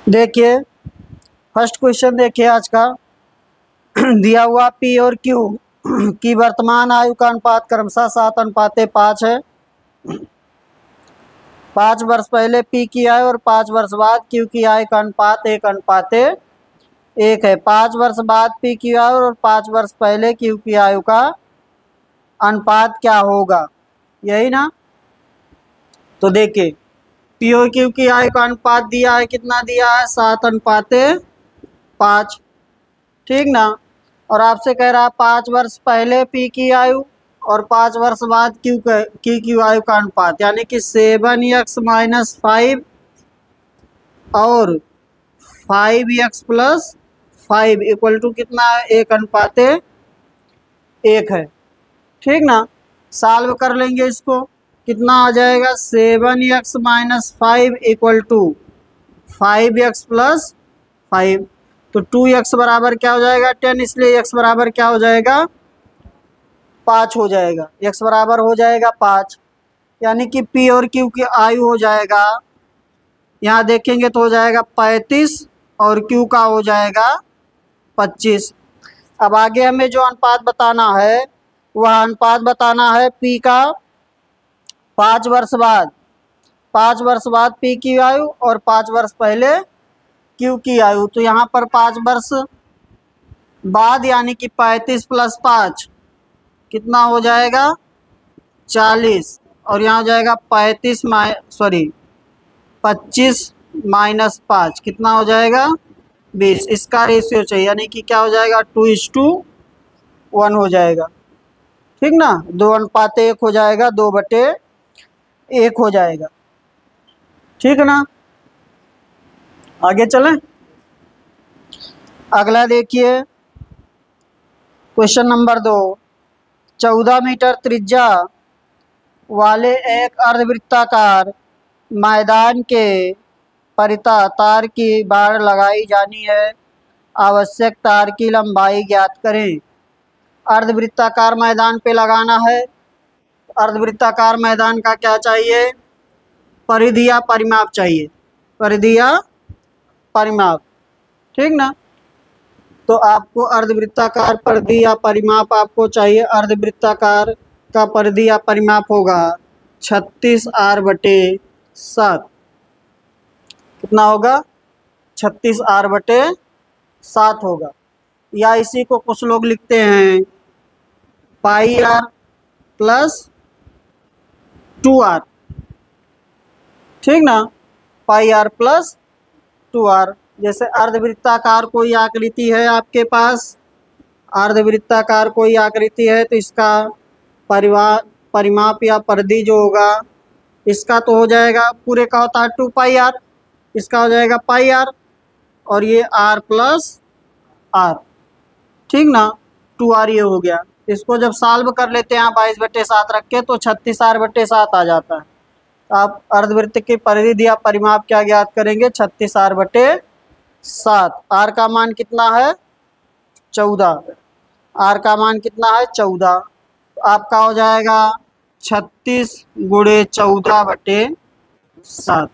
देखिए first question देखिए आज का। दिया हुआ पी और क्यू की वर्तमान आयु का अनुपात क्रमशः 7:5 है। 5 वर्ष पहले पी की आयु और 5 वर्ष बाद क्यू की आयु का अनुपात 1:1 है। 5 वर्ष बाद पी की आयु और 5 वर्ष पहले क्यू की आयु का अनुपात क्या होगा, यही ना। तो देखिए पी और क्यू की आयु का अनुपात दिया है, कितना दिया है, 7:5, ठीक ना। और आपसे कह रहा है 5 वर्ष पहले पी की आयु और 5 वर्ष बाद क्यू आयु का अनुपात, यानी कि 7x-5 और 5x+5 इक्वल टू कितना है, 1:1 है, ठीक ना। सॉल्व कर लेंगे इसको, कितना आ जाएगा, 7x-5 इक्वल टू 5x+5। तो 2x बराबर क्या हो जाएगा, 10, इसलिए x बराबर क्या हो जाएगा, 5 हो जाएगा। x बराबर हो जाएगा 5, यानी कि p और q की आयु हो जाएगा, यहाँ देखेंगे तो हो जाएगा 35 और q का हो जाएगा 25। अब आगे हमें जो अनुपात बताना है वह अनुपात बताना है p का 5 वर्ष बाद, 5 वर्ष बाद p की आयु और 5 वर्ष पहले क्यू की आयु। तो यहाँ पर 5 वर्ष बाद यानी कि 35 + 5 कितना हो जाएगा, 40, और यहाँ हो जाएगा 25 - 5 कितना हो जाएगा, 20। इसका रेशियो चाहिए, यानी कि क्या हो जाएगा, 2:1 हो जाएगा, ठीक ना। 2:1 हो जाएगा, 2/1 हो जाएगा, ठीक है ना। आगे चलें। अगला देखिए क्वेश्चन नंबर 2। 14 मीटर त्रिज्या वाले एक अर्धवृत्ताकार मैदान के परितः तार की बाड़ लगाई जानी है। आवश्यक तार की लंबाई ज्ञात करें। अर्धवृत्ताकार मैदान पे लगाना है। अर्धवृत्ताकार मैदान का क्या चाहिए, परिधि या परिमाप चाहिए, परिधि या परिमाप, ठीक ना। तो आपको अर्धवृत्ताकार परिधि या परिमाप आपको चाहिए। अर्धवृत्ताकार का परिधि या परिमाप होगा 36r/7, कितना होगा, 36r/7 होगा। या इसी को कुछ लोग लिखते हैं πr + 2r, ठीक ना, πr + 2r। जैसे अर्धवृत्ताकार कोई आकृति है आपके पास, अर्धवृत्ताकार कोई आकृति है तो इसका परिमाप या परिधि जो होगा इसका तो हो जाएगा, पूरे का होता है 2πr, इसका हो जाएगा πr, और ये r + r, ठीक ना, 2r ये हो गया। इसको जब सॉल्व कर लेते हैं 22/7 रख के तो 36r/7 आ जाता है। तो आप अर्धवृत्त की परिधि या परिमाप क्या ज्ञात करेंगे, 36r/7। r का मान कितना है, 14, r का मान कितना है, 14। तो आपका हो जाएगा 36 × 14/7,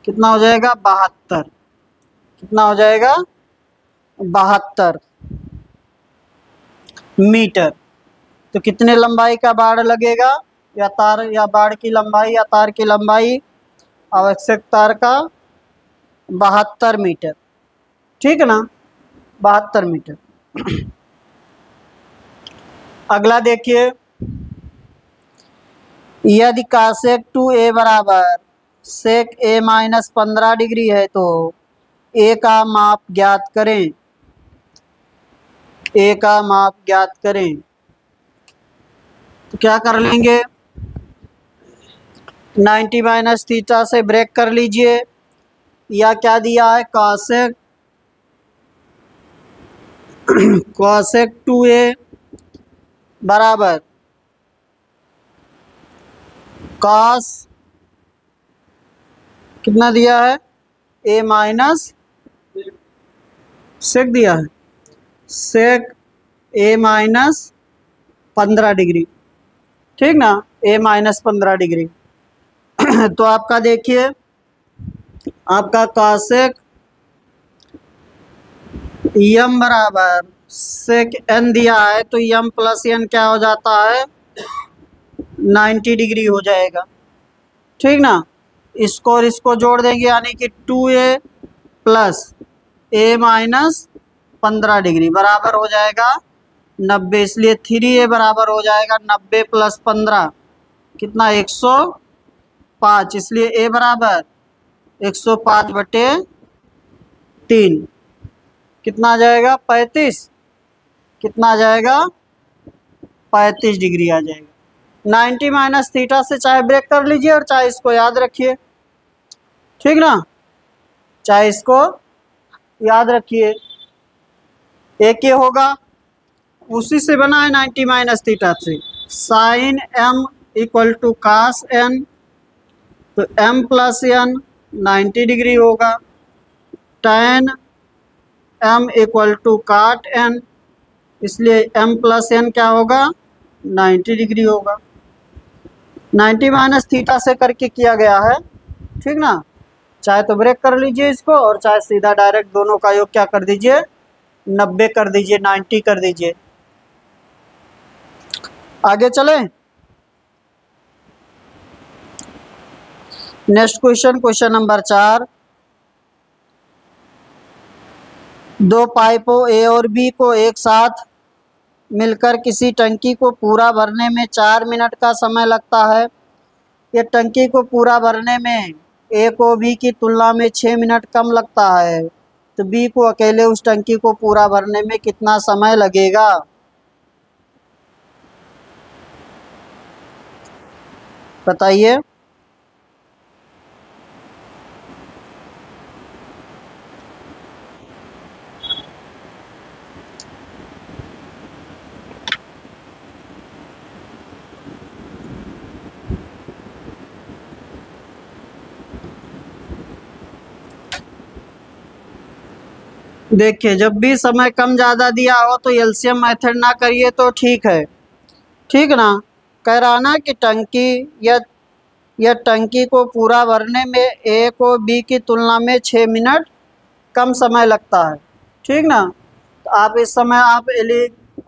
कितना हो जाएगा, 72, कितना हो जाएगा, 72 मीटर। तो कितने लंबाई का बाड़ लगेगा, या तार या बाड़ की लंबाई या तार की लंबाई, आवश्यक तार का 72 मीटर, ठीक है ना, 72 मीटर। अगला देखिए, यदि cosec 2a बराबर sec a - 15 डिग्री है तो a का माप ज्ञात करें। a का माप ज्ञात करें तो क्या कर लेंगे, 90 - थीटा से ब्रेक कर लीजिए। या क्या दिया है, cosec 2a बराबर cos कितना दिया है, a - sec दिया है, sec a - 15 डिग्री, ठीक ना, a - 15 डिग्री। तो आपका देखिए, आपका cosec यम बराबर सेक एन दिया है तो यम प्लस एन क्या हो जाता है 90 डिग्री हो जाएगा। ठीक ना, इसको और इसको जोड़ देंगे यानी कि 2a plus a minus 15 degree बराबर हो जाएगा 90। इसलिए 3a बराबर हो जाएगा 90 प्लस 15 कितना 105। इसलिए a बराबर 105/3 कितना आ जाएगा 35। कितना आ जाएगा 35 डिग्री आ जाएगा। 90 माइनस थीटा से चाहे ब्रेक कर लीजिए और चाहे इसको याद रखिए। ठीक ना, चाहे इसको याद रखिए। एक ये होगा उसी से बना है 90 माइनस थीटा से, sine m equal to cos n, तो m प्लस n 90 डिग्री होगा। tan m equal to cot n, इसलिए m प्लस n क्या होगा 90 डिग्री होगा। 90 माइनस थीटा से करके किया गया है। ठीक ना, चाहे तो ब्रेक कर लीजिए इसको और चाहे सीधा डायरेक्ट दोनों का योग क्या कर दीजिए 90 कर दीजिए, 90 कर दीजिए। आगे चले नेक्स्ट क्वेश्चन, क्वेश्चन नंबर 4। दो पाइपों ए और बी को एक साथ मिलकर किसी टंकी को पूरा भरने में 4 मिनट का समय लगता है। ये टंकी को पूरा भरने में ए को बी की तुलना में 6 मिनट कम लगता है, तो बी को अकेले उस टंकी को पूरा भरने में कितना समय लगेगा। बताइए। देखिए, जब भी समय कम ज़्यादा दिया हो तो एलसीएम मेथड ना करिए तो ठीक है। ठीक ना, कह रहा ना कि टंकी या टंकी को पूरा भरने में ए को बी की तुलना में 6 मिनट कम समय लगता है। ठीक ना, तो आप इस समय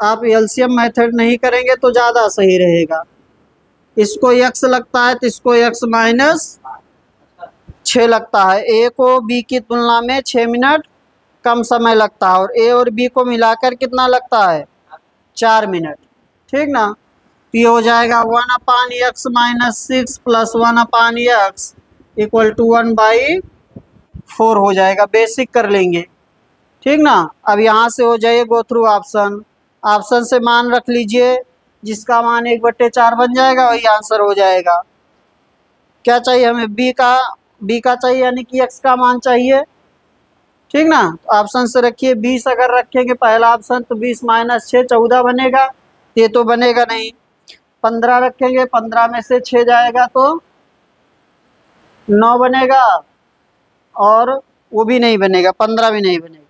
आप एलसीएम मेथड नहीं करेंगे तो ज़्यादा सही रहेगा। इसको x लगता है तो इसको x माइनस 6 लगता है। ए को बी की तुलना में 6 मिनट कम समय लगता है और ए और बी को मिलाकर कितना लगता है 4 मिनट। ठीक ना, तो ये हो जाएगा 1/x minus 6 plus 1/x equal to 1/4 हो जाएगा। बेसिक कर लेंगे। ठीक ना, अब यहाँ से हो जाइए गो थ्रू ऑप्शन। ऑप्शन से मान रख लीजिए, जिसका मान 1/4 बन जाएगा वही आंसर हो जाएगा। क्या चाहिए हमें बी का चाहिए यानी कि x का मान चाहिए। ठीक ना, तो ऑप्शन से रखिए 20 अगर रखेंगे पहला ऑप्शन तो 20 माइनस 6 14 बनेगा, ये तो बनेगा नहीं। 15 रखेंगे 15 में से 6 जाएगा तो 9 बनेगा और वो भी नहीं बनेगा, 15 भी नहीं बनेगा।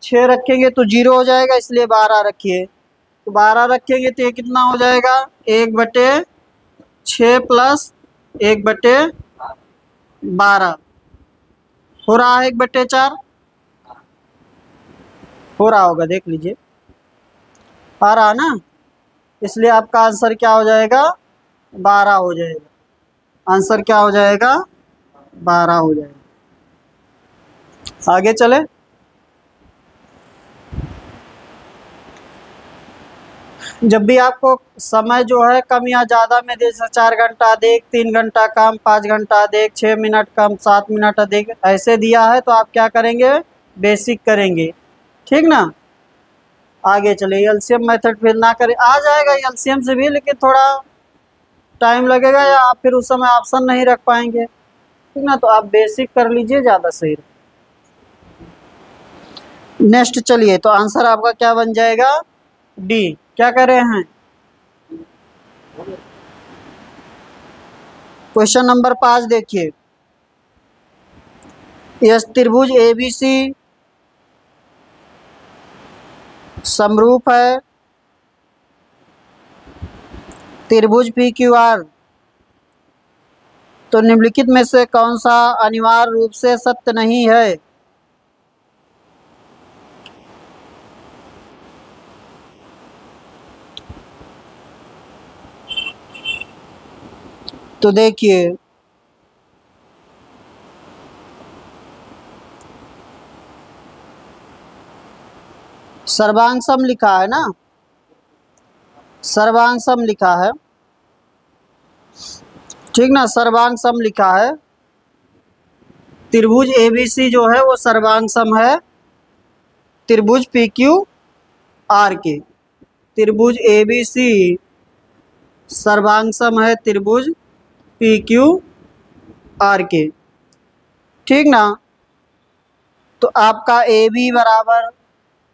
6 रखेंगे तो 0 हो जाएगा, इसलिए 12 रखिए। तो 12 रखेंगे तो ये कितना हो जाएगा 1/6 प्लस 1/12 हो रहा है 1/4 हो रहा होगा, देख लीजिए आ रहा ना। इसलिए आपका आंसर क्या हो जाएगा 12 हो जाएगा। आंसर क्या हो जाएगा 12 हो जाएगा। आगे चले, जब भी आपको समय जो है कम या ज़्यादा में जैसे 4 घंटा अधिक, 3 घंटा कम, 5 घंटा अधिक, 6 मिनट कम, 7 मिनट अधिक ऐसे दिया है तो आप क्या करेंगे बेसिक करेंगे। ठीक ना, आगे चले। एलसीएम मेथड फिर ना करें, आ जाएगा एलसीएम से भी लेकिन थोड़ा टाइम लगेगा या आप फिर उस समय ऑप्शन नहीं रख पाएंगे। ठीक ना, तो आप बेसिक कर लीजिए, ज़्यादा सही। नेक्स्ट चलिए, तो आंसर आपका क्या बन जाएगा डी। क्या कर रहे हैं क्वेश्चन नंबर 5 देखिए। यह त्रिभुज एबीसी समरूप है त्रिभुज PQR, तो निम्नलिखित में से कौन सा अनिवार्य रूप से सत्य नहीं है। तो देखिए सर्वांग सम लिखा है ना, सर्वांग सम लिखा है, ठीक ना, सर्वांग सम लिखा है। त्रिभुज एबीसी जो है वो सर्वांग सम है त्रिभुज पी क्यू आर के। त्रिभुज एबीसी सर्वांग सम है त्रिभुज पी क्यू आर के, ठीक ना। तो आपका ए बी बराबर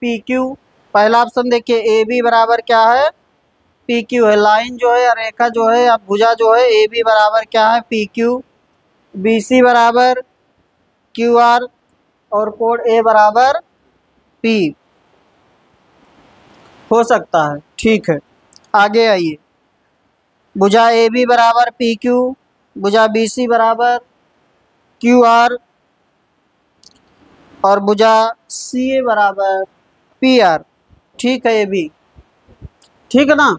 पी क्यू, पहला ऑप्शन देखिए ए बी बराबर क्या है, पी क्यू है। लाइन जो है या रेखा जो है या भुजा जो है ए बी बराबर क्या है, पी क्यू। बी सी बराबर क्यू आर और कोण ए बराबर पी हो सकता है, ठीक है। आगे आइए, भुजा ए बी बराबर पी क्यू, भुजा बी सी बराबर क्यू आर और भुजा सी ए बराबर पी आर, ठीक है ये भी, ठीक है ना।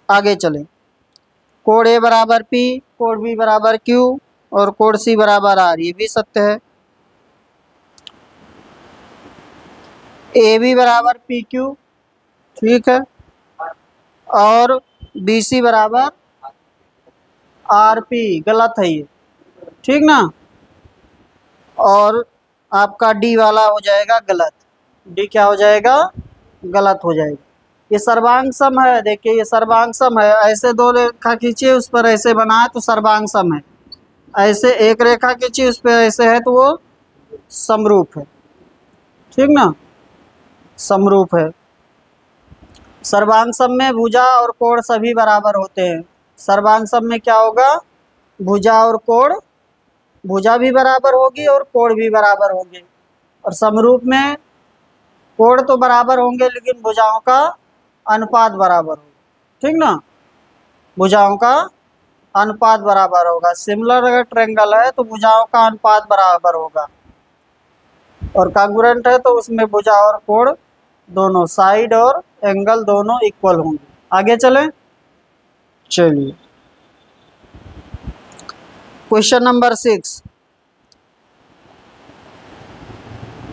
आगे चलें, कोण ए बराबर पी, कोण बी बराबर क्यू और कोण सी बराबर आर, ये भी सत्य है। ए बी बराबर पी क्यू, ठीक है, और बी सी बराबर आर पी, गलत है ये, ठीक ना। और आपका डी वाला हो जाएगा गलत, डी क्या हो जाएगा, गलत हो जाएगा। ये सर्वांग सम है, देखिए ये सर्वांग सम है, ऐसे दो रेखा खींचिए उस पर ऐसे बना है तो सर्वांग सम है, ऐसे एक रेखा खींचिए उस पर ऐसे है तो वो समरूप है, ठीक ना, समरूप है। सर्वांग सम में भुजा और कोण सभी बराबर होते हैं। सर्वांग सम में क्या होगा, भुजा और कोण, भुजा भी बराबर होगी और कोण भी बराबर होंगे। और समरूप में कोण तो बराबर होंगे लेकिन भुजाओं का अनुपात बराबर होगा, ठीक ना, भुजाओं का अनुपात बराबर होगा। सिमिलर अगर ट्रायंगल है तो भुजाओं का अनुपात बराबर होगा, और कांग्रुएंट है तो उसमें भुजा और कोण दोनों, साइड और एंगल दोनों इक्वल होंगे। आगे चलें, चलिए क्वेश्चन नंबर 6,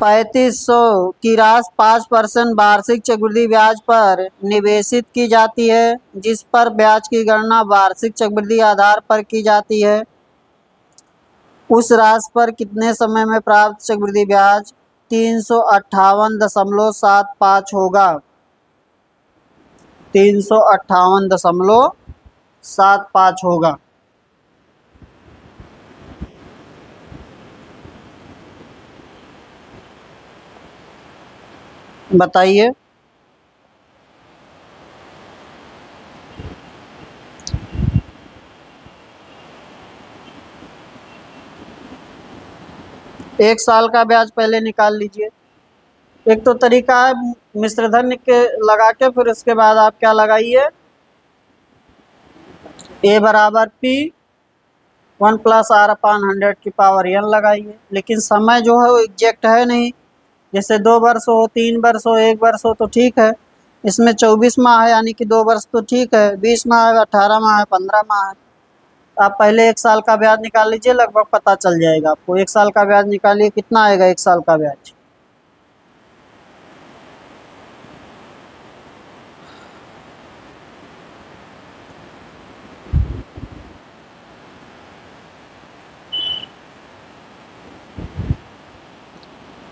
3500 की राशि 5% वार्षिक चक्रवृद्धि ब्याज पर निवेशित की जाती है, जिस पर ब्याज की गणना वार्षिक चक्रवृद्धि आधार पर की जाती है। उस राशि पर कितने समय में प्राप्त चक्रवृद्धि ब्याज 358.75 होगा, 358.75 होगा। बताइए। एक साल का ब्याज पहले निकाल लीजिए। एक तो तरीका है मिश्रधन के लगा के, फिर उसके बाद आप क्या लगाइए, ए बराबर पी 1 + r/100 की पावर n लगाइए। लेकिन समय जो है वो एग्जैक्ट है नहीं, जैसे 2 वर्ष हो, 3 वर्ष हो, 1 वर्ष हो तो ठीक है। इसमें 24 माह है यानी कि 2 वर्ष तो ठीक है, 20 माह है, 18 माह है, 15 माह है। आप पहले एक साल का ब्याज निकाल लीजिए, लगभग पता चल जाएगा आपको। एक साल का ब्याज निकालिए, कितना आएगा एक साल का ब्याज,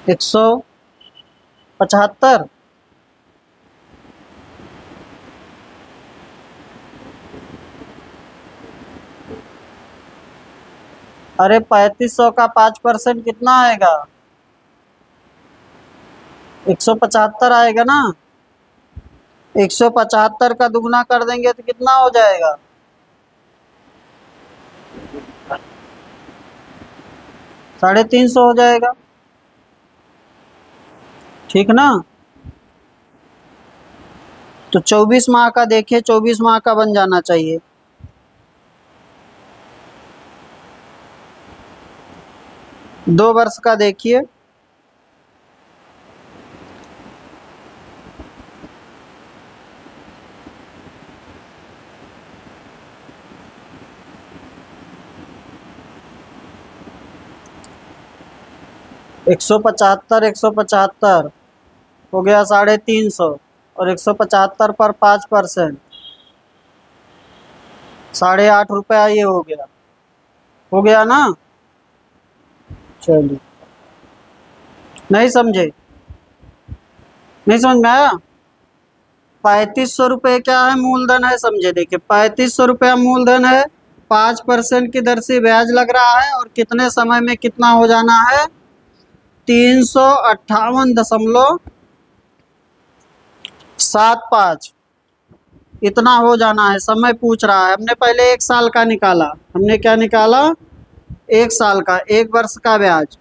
$175। अरे 3500 का 5% कितना आएगा, 175 आएगा ना। 175 का दुगना कर देंगे तो कितना हो जाएगा, 350 हो जाएगा, ठीक ना। तो 24 माह का देखिए, 24 माह का बन जाना चाहिए। दो वर्ष का देखिए, 175 175 हो गया 350 और 175 पर 5%, 8.5 रुपया ये हो गया ना। चलिए, नहीं समझे, नहीं समझ में आया। 3500 रुपये क्या है, मूलधन है, समझे। देखिए 3500 रुपया मूलधन है, 5% की दर से ब्याज लग रहा है और कितने समय में कितना हो जाना है, 358.75 इतना हो जाना है। समय पूछ रहा है, हमने पहले 1 साल का निकाला। हमने क्या निकाला, 1 साल का, 1 वर्ष का ब्याज।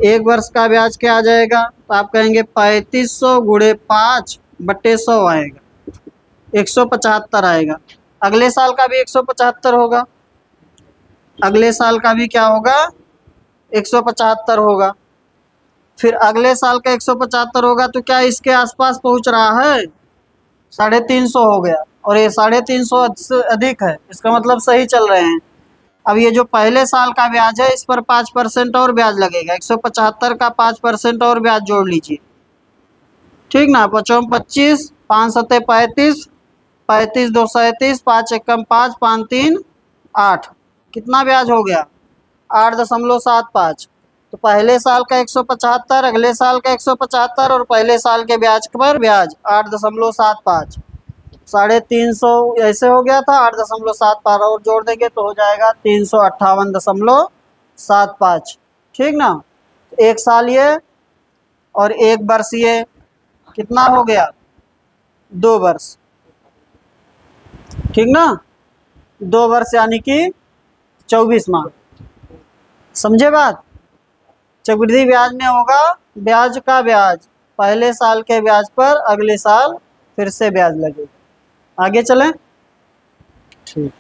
1 वर्ष का ब्याज क्या आ जाएगा, तो आप कहेंगे 3500 गुणे 5/100 आएगा, 175 आएगा। अगले साल का भी 175 होगा, अगले साल का भी क्या होगा, 175 होगा। फिर अगले साल का 175 होगा तो क्या इसके आसपास पहुंच रहा है, 350 हो गया। और ये 350 से अधिक है, इसका मतलब सही चल रहे हैं। अब ये जो पहले साल का ब्याज है इस पर 5% और ब्याज लगेगा, 175 का 5% और ब्याज जोड़ लीजिए, ठीक ना। 5 25, 5 7 35, 35 2 37, 5 1 5, 5 3 8, कितना ब्याज हो गया, 8.75। तो पहले साल का 175, अगले साल का 175 और पहले साल के ब्याज पर ब्याज 8.75, 350 ऐसे हो गया था, 8.75 और जोड़ देंगे तो हो जाएगा 358.75, ठीक ना। 1 साल ये और 1 वर्ष ये, कितना हो गया, 2 वर्ष, ठीक ना। 2 वर्ष यानी कि 24 माह, समझे बात। चक्रवृद्धि ब्याज में होगा ब्याज का ब्याज, पहले साल के ब्याज पर अगले साल फिर से ब्याज लगेगा। आगे चलें, ठीक।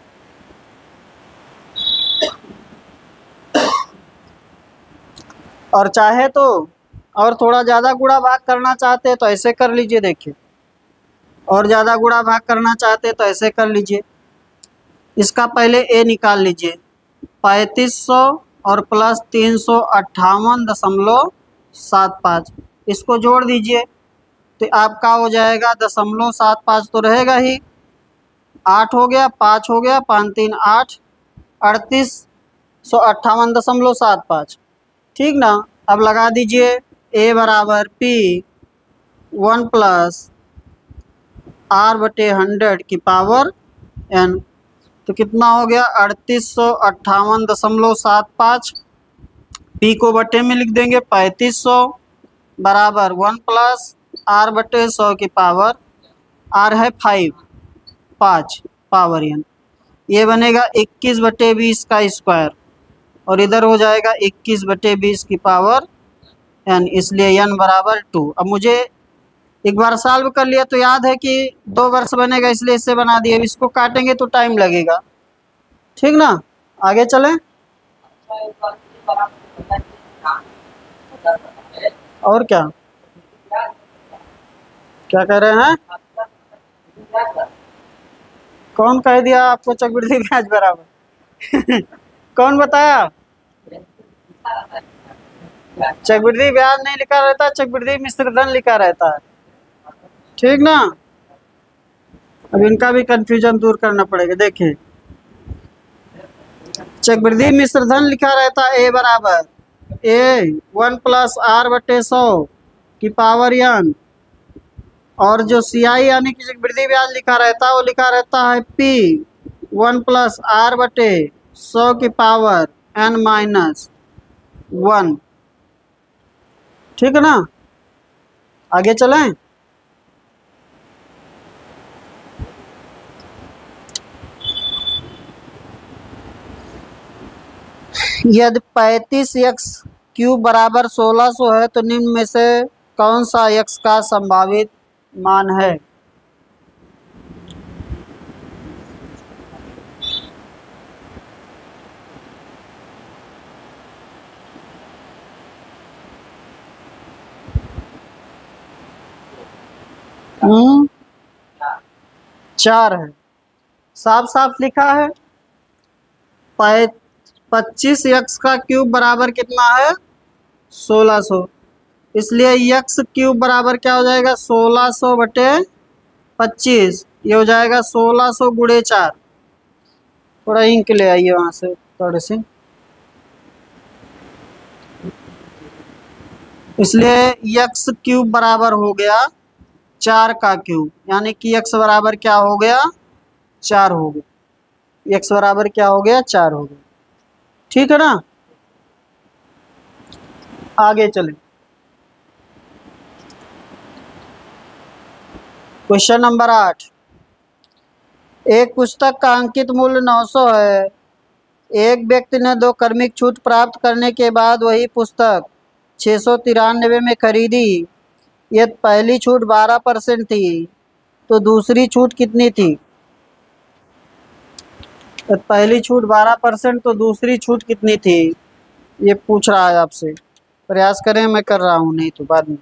और चाहे तो और थोड़ा ज़्यादा गुणा भाग करना चाहते हैं तो ऐसे कर लीजिए। देखिए, और ज़्यादा गुणा भाग करना चाहते हैं तो ऐसे कर लीजिए। इसका पहले ए निकाल लीजिए, 3500 और प्लस 358.75, इसको जोड़ दीजिए तो आपका हो जाएगा 0.75 तो रहेगा ही, 8 हो गया, 5 हो गया, 5 3 8, 3858.75, ठीक ना। अब लगा दीजिए ए बराबर P 1 प्लस R/100 की पावर n, तो कितना हो गया 3858.75। P को बटे में लिख देंगे 3500 बराबर 1 प्लस R/100 की पावर, R है 5 पावर n, ये बनेगा 21/20 का स्क्वायर और इधर हो जाएगा 21/20 की पावर n, इसलिए n बराबर 2। अब मुझे एक बार सॉल्व कर लिया तो याद है कि 2 वर्ष बनेगा, इसलिए इससे बना दिए। अब इसको काटेंगे तो टाइम लगेगा, ठीक ना। आगे चलें, और क्या क्या कह रहे हैं, कौन कह दिया आपको चक्रवृद्धि ब्याज बराबर कौन बताया, चक्रवृद्धि ब्याज नहीं लिखा रहता, चक्रवृद्धि मिश्रधन लिखा रहता है, ठीक ना। अब इनका भी कंफ्यूजन दूर करना पड़ेगा। देखिए, चक्रवृद्धि मिश्रधन लिखा रहता है ए बराबर ए 1 प्लस R/100 की पावर n, और जो CI यानी कि चक्रवृद्धि ब्याज लिखा रहता है वो लिखा रहता है P 1 प्लस R/100 की पावर n-1, ठीक है ना। आगे चलें, यदि 35x³ बराबर 1600 है तो निम्न में से कौन सा x का संभावित मान है। हम्म, 4 है, साफ साफ लिखा है। 25x³ बराबर कितना है 1600, इसलिए यक्स क्यूब बराबर क्या हो जाएगा 1600 बटे 25, ये हो जाएगा 1600 गुणे 4। थोड़ा इंक ले आइए वहाँ से थोड़े से। इसलिए यक्स क्यूब बराबर हो गया 4 का क्यूब, यानी कि यक्स बराबर क्या हो गया 4 हो गया। यक्स बराबर क्या हो गया 4 हो गया। ठीक है ना, आगे चलें। क्वेश्चन नंबर 8, एक पुस्तक का अंकित मूल्य 900 है। एक व्यक्ति ने 2 क्रमिक छूट प्राप्त करने के बाद वही पुस्तक 693 में खरीदी। यदि पहली छूट 12% थी तो दूसरी छूट कितनी थी? यदि पहली छूट 12% तो दूसरी छूट कितनी थी, ये पूछ रहा है आपसे। प्रयास करें, मैं कर रहा हूँ, नहीं तो बाद में।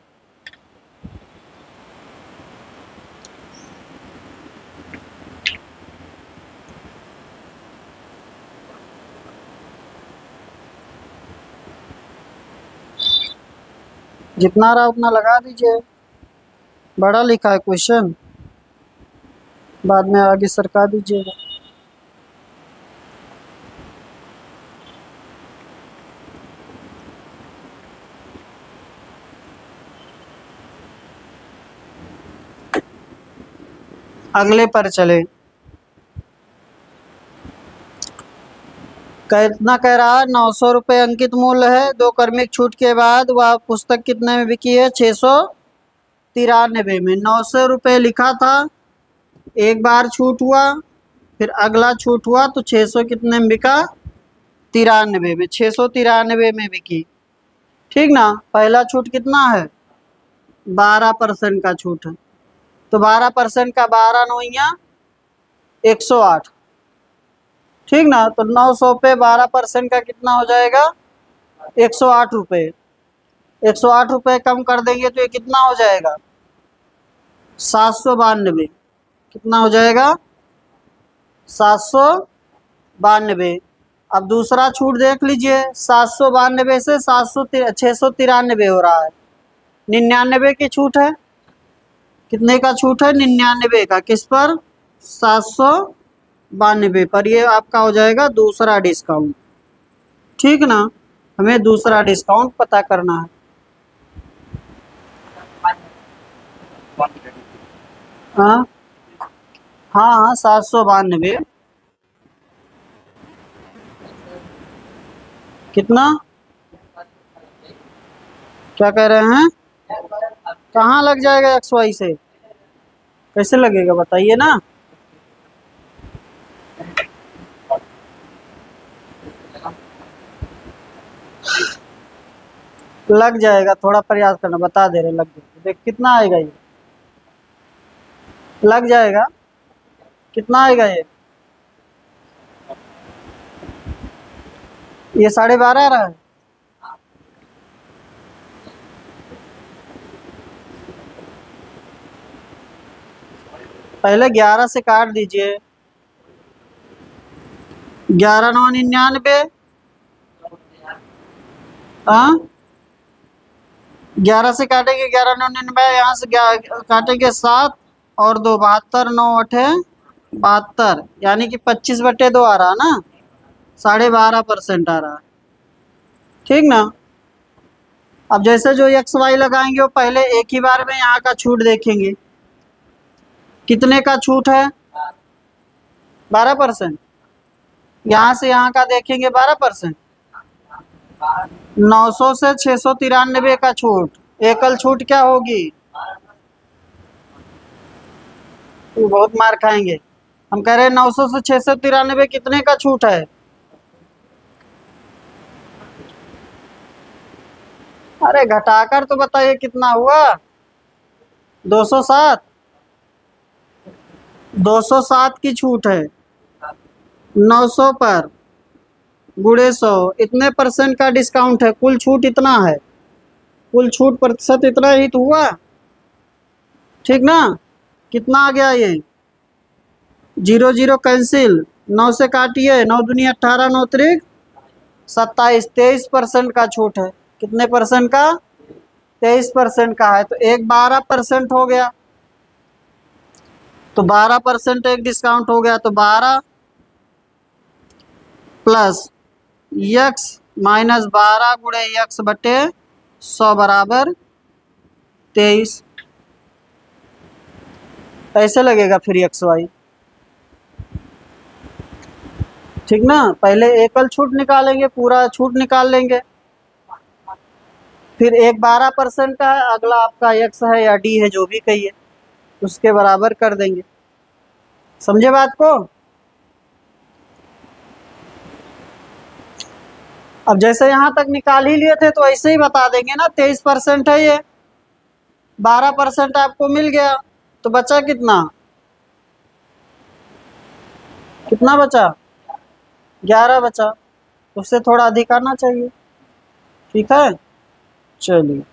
जितना रहा उतना लगा दीजिए, बड़ा लिखा है क्वेश्चन, बाद में आगे सरका दीजिएगा। अगले पर चले। कितना कह रहा है? 900 रुपये अंकित मूल्य है। 2 क्रमिक छूट के बाद वह पुस्तक कितने में बिकी है? 693 में। 900 रुपये लिखा था, एक बार छूट हुआ, फिर अगला छूट हुआ तो 600 कितने में बिका? 93 में। 693 में बिकी। ठीक ना। पहला छूट कितना है? 12% का छूट है, तो 12% का 12 नौइयाँ 108। ठीक ना, तो 900 पे 12% का कितना हो जाएगा? 108 रुपये। 108 रुपये कम कर देंगे तो ये कितना हो जाएगा? 792। कितना हो जाएगा? 792। अब दूसरा छूट देख लीजिए, 792 से 693 हो रहा है। 99 की छूट है। कितने का छूट है? 99 का। किस पर? 792 पर। ये आपका हो जाएगा दूसरा डिस्काउंट। ठीक ना, हमें दूसरा डिस्काउंट पता करना है। हाँ हाँ, 792। कितना? क्या कह रहे हैं? कहाँ लग जाएगा एक्स वाई से? कैसे लगेगा बताइए ना। लग जाएगा, थोड़ा प्रयास करना, बता दे रहे लग जाएगा। देख कितना आएगा ये, लग जाएगा। कितना आएगा ये 12.5 आ रहा है। पहले 11 से काट दीजिए। 11 9 99। हाँ, 11 से काटेंगे 11 9 99, यहाँ से काटेंगे 7 और 2 72 9 8 72, यानी कि 25/2 आ रहा ना, 12.5% आ रहा है। ठीक ना। अब जैसे जो एक्स वाई लगाएंगे वो पहले एक ही बार में यहाँ का छूट देखेंगे। कितने का छूट है? 12%। यहाँ से यहाँ का देखेंगे 12%। 900 से 693 का छूट, एकल छूट क्या होगी? तो बहुत मार खाएंगे। हम कह रहे हैं 900 से 693 कितने का छूट है? अरे घटाकर तो बताइए कितना हुआ? 207। 207 की छूट है 900 पर गुणे 100, इतने % का डिस्काउंट है। कुल छूट इतना है, कुल छूट प्रतिशत इतना ही तो हुआ। ठीक ना। कितना आ गया ये? 0 0 कैंसिल, 9 से काटिए, 9 दूनी 18, 9 त्रिक 27, 23% का छूट है। कितने परसेंट का? 23% का है, तो एक 12% हो गया, तो 12% एक डिस्काउंट हो गया, तो 12 प्लस यक्स माइनस 12 गुणे यक्स बटे 100 बराबर 23। ऐसे लगेगा फिर एक्स वाई, ठीक ना। पहले एकल छूट निकालेंगे, पूरा छूट निकाल लेंगे, फिर एक 12% का है, अगला आपका एक्स है या डी है जो भी कहिए, उसके बराबर कर देंगे। समझे बात को? अब जैसे यहाँ तक निकाल ही लिए थे तो ऐसे ही बता देंगे ना, 23% है ये, 12% आपको मिल गया, तो बचा कितना? कितना बचा? 11 बचा, उससे थोड़ा अधिक आना चाहिए, ठीक है। चलिए,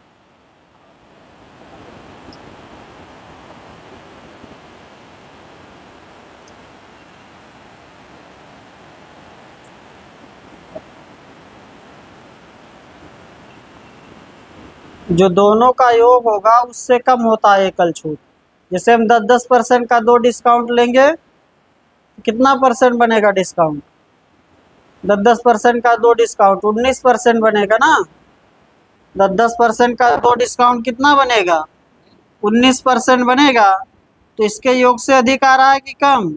जो दोनों का योग होगा उससे कम होता है एकल छूट। जैसे हम 10-10% का दो डिस्काउंट लेंगे, कितना परसेंट बनेगा डिस्काउंट? 10-10% का दो डिस्काउंट 19% बनेगा ना। 10-10% का दो डिस्काउंट कितना बनेगा? 19% बनेगा। तो इसके योग से अधिक आ रहा है कि कम?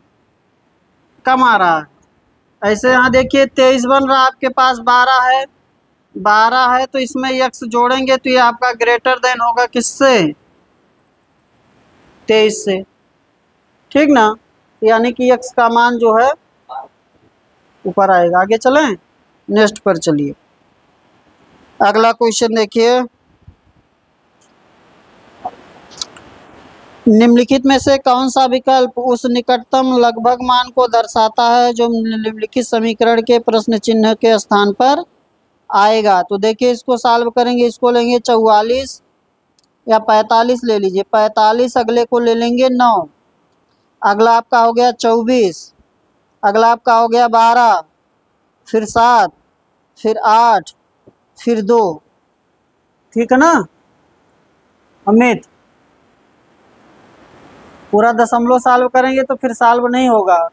कम आ रहा है। ऐसे यहाँ देखिए 23 बन रहा है, आपके पास 12 है, 12 है तो इसमें यक्स जोड़ेंगे तो ये आपका ग्रेटर देन होगा किससे? 23 से, ठीक ना। यानी कि यक्स का मान जो है ऊपर आएगा। आगे चलें, नेक्स्ट पर चलिए। अगला क्वेश्चन देखिए, निम्नलिखित में से कौन सा विकल्प उस निकटतम लगभग मान को दर्शाता है जो निम्नलिखित समीकरण के प्रश्न चिन्ह के स्थान पर आएगा? तो देखिए इसको सॉल्व करेंगे, इसको लेंगे 44 या 45 ले लीजिए, 45 अगले को ले लेंगे 9, अगला आपका हो गया 24, अगला आपका हो गया 12, फिर 7, फिर 8, फिर 2, ठीक है ना अमित? पूरा दशमलव सॉल्व करेंगे तो फिर सॉल्व नहीं होगा।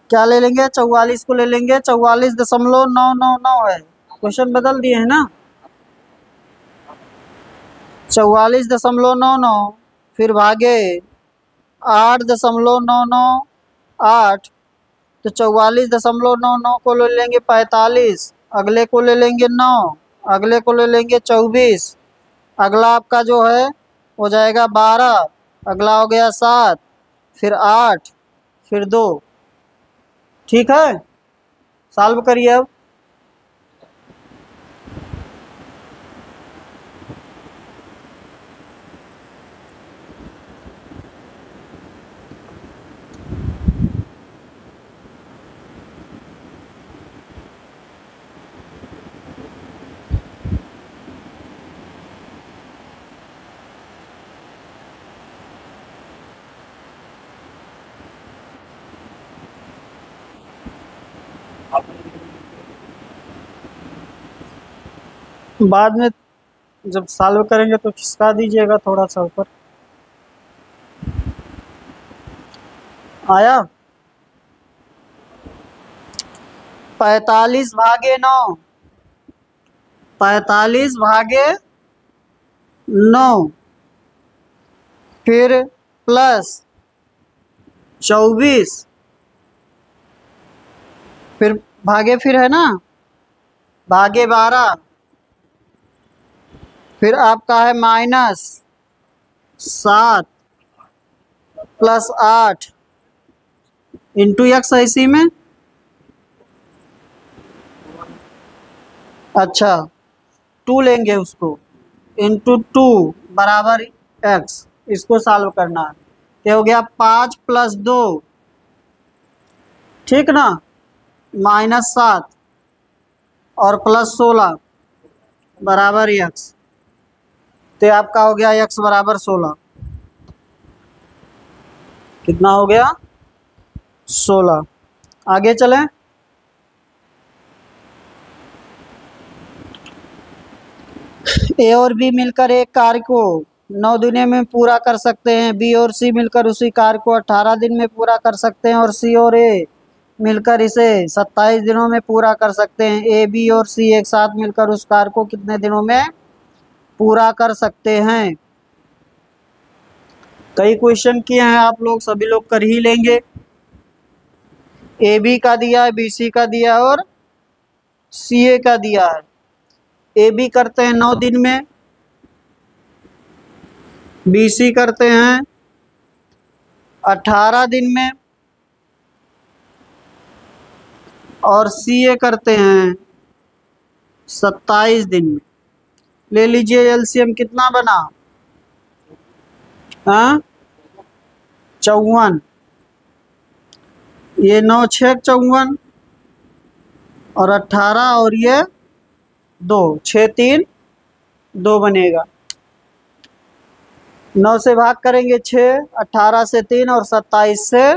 क्या ले लेंगे? 44 को ले लेंगे, 44.999 है, क्वेश्चन बदल दिए हैं ना। 44.99, फिर भागे 8.998, तो 44.99 को ले लेंगे 45, अगले को ले लेंगे 9, अगले को ले लेंगे 24, अगला आपका जो है हो जाएगा 12, अगला हो गया 7, फिर 8, फिर 2, ठीक है। सॉल्व करिए अब। बाद में जब सॉल्व करेंगे तो खिसका दीजिएगा थोड़ा सा ऊपर। आया? 45 भागे 9, 45 भागे 9, फिर प्लस 24, फिर भागे, फिर है ना भागे 12, फिर आपका है -7 प्लस 8 इंटू एक्स है इसी में। अच्छा 2 लेंगे उसको, इंटू 2 बराबर एक्स, इसको सॉल्व करना है। ये हो गया 5 प्लस 2, ठीक ना, -7 और प्लस 16 बराबर एक्स, तो आपका हो गया एक्स बराबर 16। कितना हो गया? 16। आगे चलें। ए और बी मिलकर एक कार्य को 9 दिनों में पूरा कर सकते हैं, बी और सी मिलकर उसी कार्य को 18 दिन में पूरा कर सकते हैं, और सी और ए मिलकर इसे 27 दिनों में पूरा कर सकते हैं। ए बी और सी एक साथ मिलकर उस कार्य को कितने दिनों में पूरा कर सकते हैं। कई क्वेश्चन किए हैं आप लोग, सभी लोग कर ही लेंगे। ए बी का दिया है, बी सी का दिया है और सी ए का दिया है। ए बी करते हैं 9 दिन में, बी सी करते हैं 18 दिन में, और सी ए करते हैं 27 दिन में। ले लीजिए एलसीएम कितना बना, हाँ 54, ये 9 6 54 और 18 और ये 2 6 3 2 बनेगा। 9 से भाग करेंगे 6, 18 से 3 और 27 से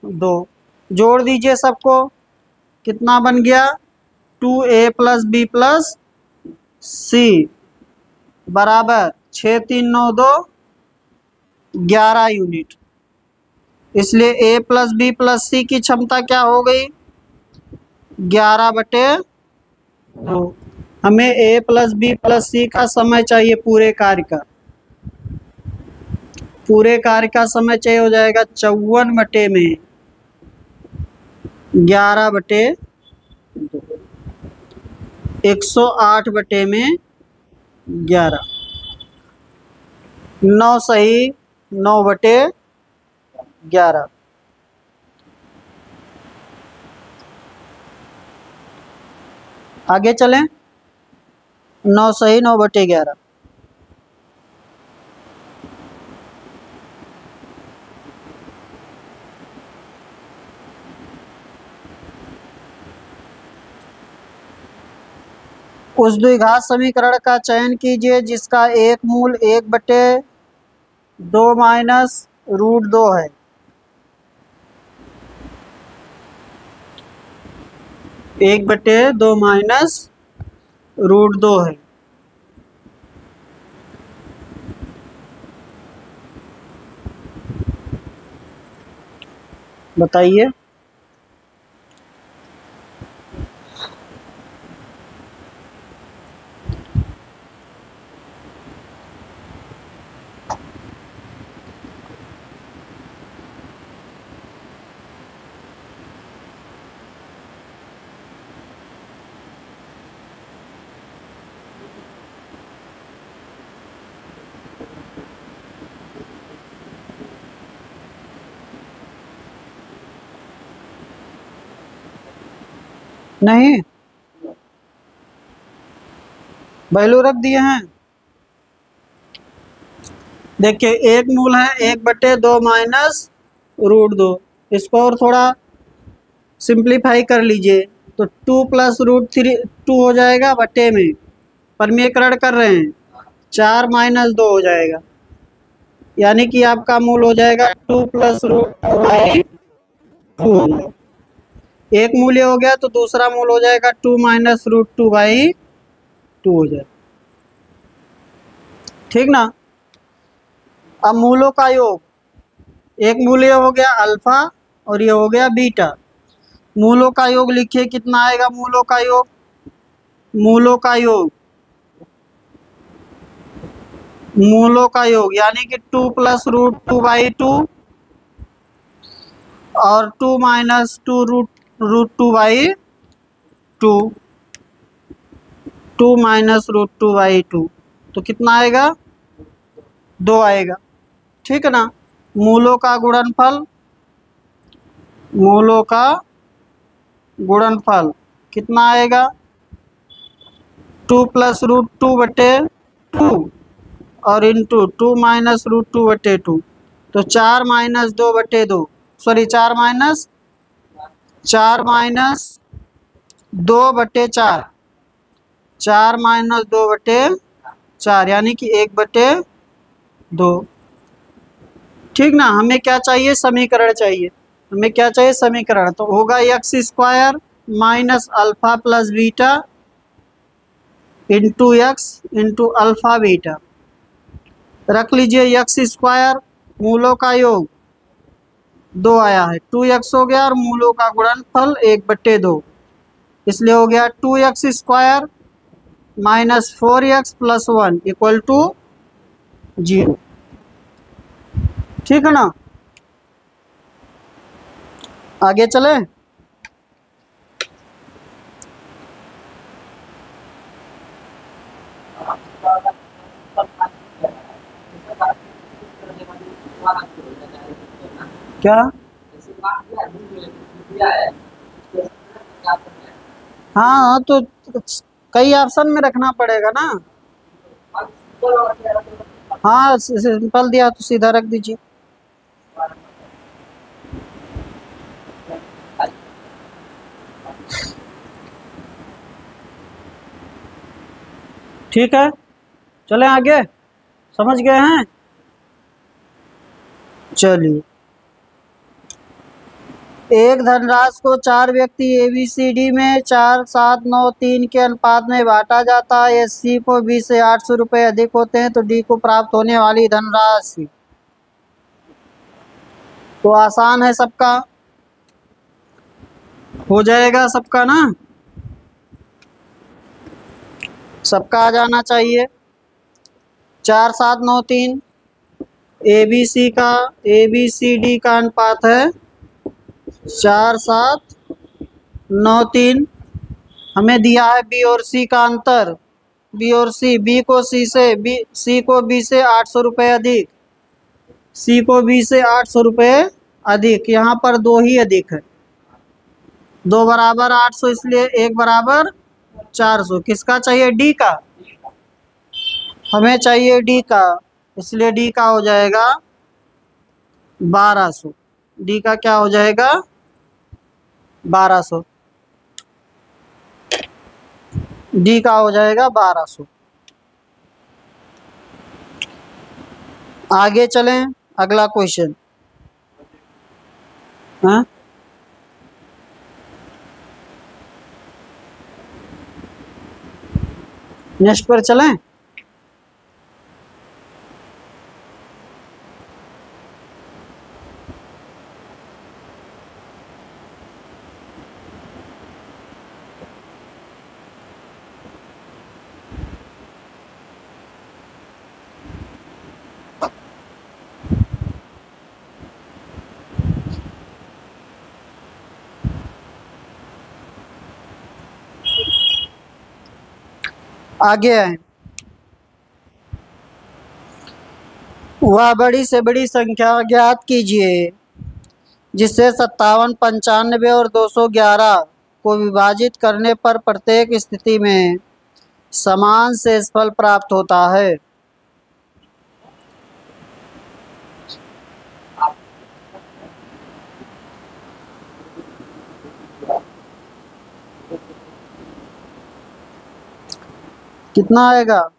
2, जोड़ दीजिए सबको, कितना बन गया 2a प्लस बी प्लस सी बराबर 6 3 9 2 11 यूनिट। इसलिए a प्लस बी प्लस सी की क्षमता क्या हो गई 11/2। हमें a प्लस बी प्लस सी का समय चाहिए पूरे कार्य का, पूरे कार्य का समय चाहिए, हो जाएगा 54/में 11/2, 108/में 11, 9 सही 9/11। आगे चलें, 9 सही 9/11। उस द्विघात समीकरण का चयन कीजिए जिसका एक मूल 1/2 माइनस √2 है। एक बटे 2 माइनस √2 है। बताइए। नहीं, वैल्यू रख दिए हैं। देखिए एक मूल है 1/2 माइनस √2, इसको और थोड़ा सिंप्लीफाई कर लीजिए तो 2 प्लस √2 हो जाएगा बटे में, परमीकरण कर रहे हैं 4 माइनस 2 हो जाएगा, यानी कि आपका मूल हो जाएगा 2 प्लस √2। एक मूल्य हो गया तो दूसरा मूल हो जाएगा 2 माइनस √2/2 हो जाएगा, ठीक ना। अब मूलों का योग, एक मूल्य हो गया अल्फा और ये हो गया बीटा। मूलों का योग लिखिए, कितना आएगा मूलों का योग, मूलों का योग, मूलों का योग यानी कि 2 प्लस √2/2 और 2 माइनस √2/2, 2 माइनस √2/2 तो कितना आएगा 2 आएगा, ठीक है ना। मूलों का गुणनफल, मूलों का गुणनफल कितना आएगा 2 प्लस √2/2 और इंटू 2 माइनस √2/2, तो 4 माइनस 2/2, सॉरी 4 माइनस 2/4, 4 माइनस 2/4 यानी कि 1/2, ठीक ना। हमें क्या चाहिए समीकरण चाहिए, हमें क्या चाहिए समीकरण, तो होगा x² minus alpha plus beta into x into alpha beta. रख लीजिए एक्स स्क्वायर मूलों का योग 2 आया है, 2x हो गया और मूलों का गुणनफल 1/2, इसलिए हो गया 2x square minus 4x plus 1 equal to 0। ठीक है ना, आगे चले। क्या? हाँ तो कई ऑप्शन में रखना पड़ेगा ना। हाँ सिंपल दिया तो सीधा रख दीजिए। ठीक है, चले आगे, समझ गए हैं। चलिए, एक धनराशि को 4 व्यक्ति ABCD में 4, 7, 9, 3 के अनुपात में बांटा जाता है। सी को B से 800 रुपये अधिक होते हैं तो डी को प्राप्त होने वाली धनराशि। तो आसान है, सबका हो जाएगा, सबका ना, सबका आ जाना चाहिए। 4, 7, 9, 3 ABCD का अनुपात है 4, 7, 9, 3। हमें दिया है बी और सी का अंतर, बी और सी, सी को बी से 800 रुपये अधिक, सी को बी से 800 रुपये अधिक। यहाँ पर 2 ही अधिक है, 2 बराबर 800, इसलिए 1 बराबर 400। किसका चाहिए? डी का, हमें चाहिए डी का, इसलिए डी का हो जाएगा 1200। डी का क्या हो जाएगा? 1200। डी का हो जाएगा 1200। आगे चलें, अगला क्वेश्चन। हाँ, नेक्स्ट पर चलें। आगे आए, वह बड़ी से बड़ी संख्या ज्ञात कीजिए जिससे 57, 95 और 211 को विभाजित करने पर प्रत्येक स्थिति में समान शेषफल प्राप्त होता है। कितना आएगा?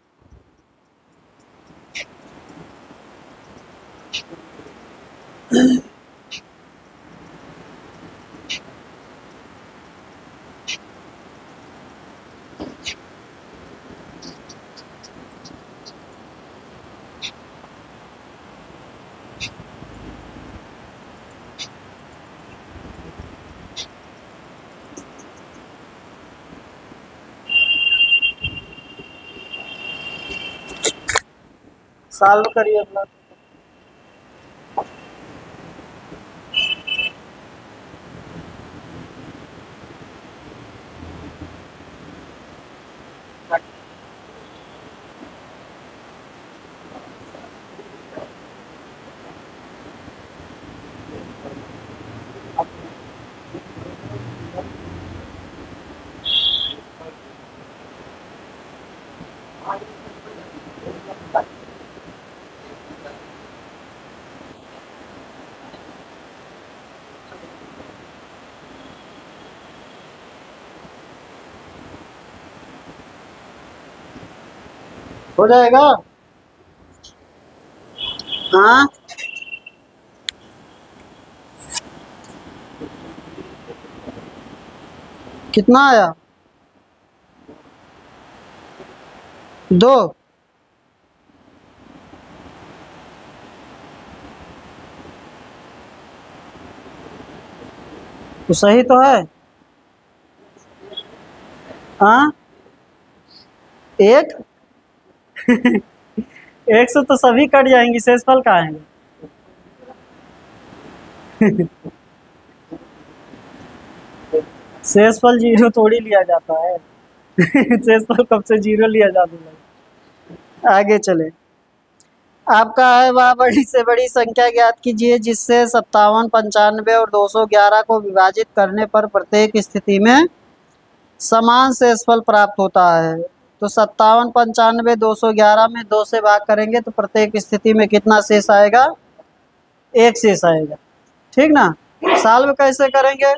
सॉल्व करिए अपना। हो जाएगा। हाँ, कितना आया? 2। तो सही तो है। हाँ, 1। 1 से तो सभी कट जाएंगी, शेषफल कहाँ आएंगे। शेषफल 0 थोड़ी लिया जाता है। शेषफल कब से 0 लिया जाने लगा। आगे चले। आपका है वह बड़ी से बड़ी संख्या ज्ञात कीजिए जिससे 57, 95 और 211 को विभाजित करने पर प्रत्येक स्थिति में समान शेषफल प्राप्त होता है। तो 57, 95, 211 में 2 से भाग करेंगे तो प्रत्येक स्थिति में कितना शेष आएगा, 1 शेष आएगा। ठीक ना। सॉल्व कैसे करेंगे,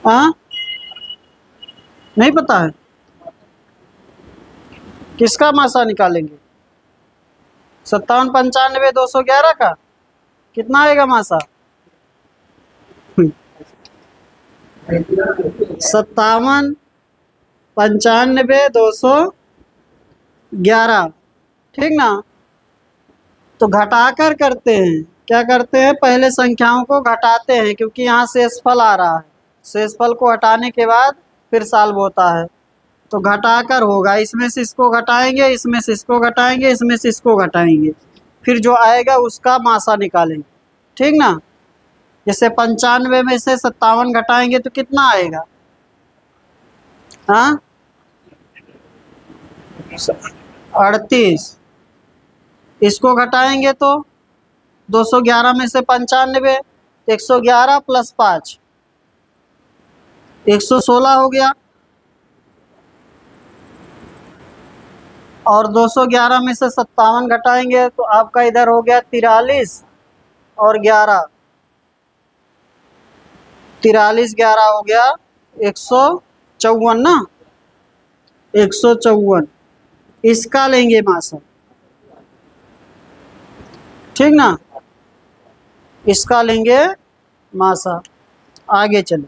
हाँ नहीं पता है। किसका मासा निकालेंगे, 57, 95, 211 का कितना आएगा मासा। 57, 95, 211। ठीक ना। तो घटाकर करते हैं, क्या करते हैं, पहले संख्याओं को घटाते हैं क्योंकि यहाँ शेषफल आ रहा है। शेषफल को हटाने के बाद फिर सॉल्व होता है। तो घटाकर होगा, इसमें से इसको घटाएंगे, इसमें से इसको घटाएंगे, इसमें से इसको घटाएंगे, फिर जो आएगा उसका मासा निकालेंगे। ठीक ना। जैसे 95 में से 57 घटाएंगे तो कितना आएगा, हाँ 38। इसको घटाएंगे तो 211 में से 95, 111 + 5 116 हो गया। और 211 में से 57 घटाएंगे तो आपका इधर हो गया 43 और 11, 43, 11 हो गया 154 ना, 154। इसका लेंगे मासा। ठीक ना, इसका लेंगे मासा। आगे चलो।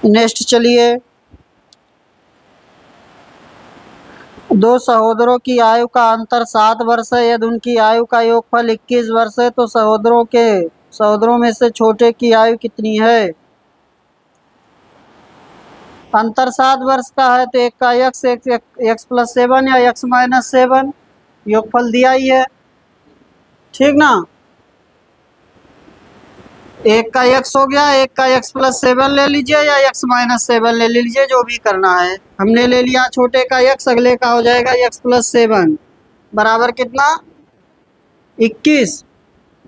नेक्स्ट चलिए। दो सहोदरों की आयु का अंतर 7 वर्ष है। यदि उनकी आयु का योगफल 21 वर्ष है तो सहोदरों में से छोटे की आयु कितनी है। अंतर 7 वर्ष का है तो एक का x + 7 या x - 7 योगफल दिया ही है। ठीक ना। एक का x हो गया, एक का x + 7 ले लीजिए या x - 7 ले लीजिए, जो भी करना है। हमने ले लिया छोटे का x, अगले का हो जाएगा x + 7 बराबर कितना, 21।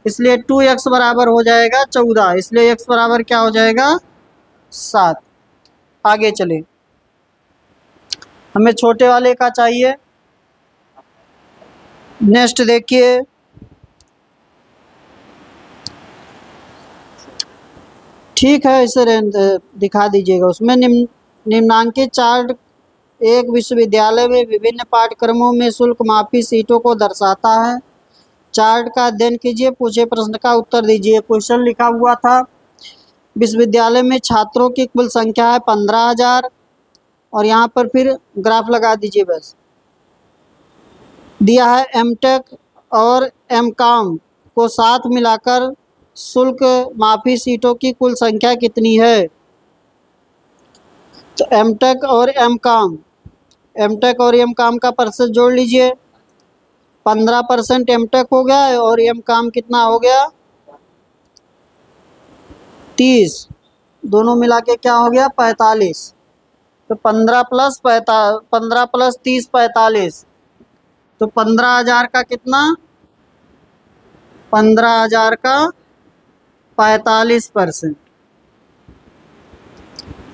इसलिए 2x बराबर हो जाएगा 14, इसलिए x बराबर क्या हो जाएगा, 7। आगे चले। हमें छोटे वाले का चाहिए। नेक्स्ट देखिए। ठीक है, इसे दिखा दीजिएगा। उसमें निम्नांकित चार्ट एक विश्वविद्यालय में विभिन्न पाठ्यक्रमों में शुल्क माफी सीटों को दर्शाता है। चार्ट का अध्ययन कीजिए, पूछे प्रश्न का उत्तर दीजिए। क्वेश्चन लिखा हुआ था, विश्वविद्यालय में छात्रों की कुल संख्या है 15,000 और यहाँ पर फिर ग्राफ लगा दीजिए बस। दिया है एमटेक और एमकॉम को साथ मिलाकर शुल्क माफी सीटों की कुल संख्या कितनी है। तो एमटेक और एमकॉम का परसेंट जोड़ लीजिए। 15% एमटेक हो गया और एमकॉम कितना हो गया, 30। दोनों मिला के क्या हो गया, 45। तो 15 + 30 45। तो 15,000 का कितना, 15,000 का 45%।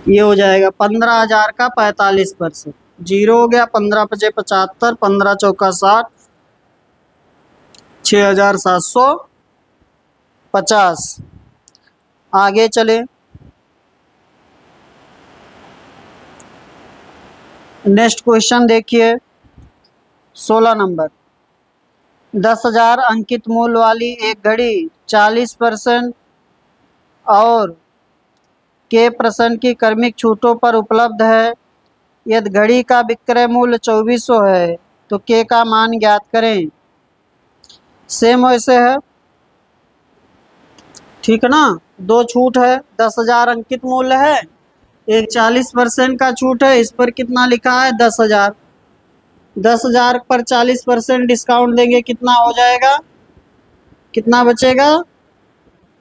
ये हो जाएगा 15,000 का 45%। 0 हो गया, 15 × 5 = 75, 15 × 4 = 60, 6,750। आगे चले। नेक्स्ट क्वेश्चन देखिए, 16 नंबर। 10,000 अंकित मूल्य वाली एक घड़ी 40% और के % की क्रमिक छूटों पर उपलब्ध है। यदि घड़ी का विक्रय मूल्य 2400 है तो के का मान ज्ञात करें। सेम वैसे है, ठीक है ना। दो छूट है, 10,000 अंकित मूल्य है, एक 40% का छूट है, इस पर कितना लिखा है 10,000। 10,000 पर 40% डिस्काउंट देंगे, कितना हो जाएगा, कितना बचेगा,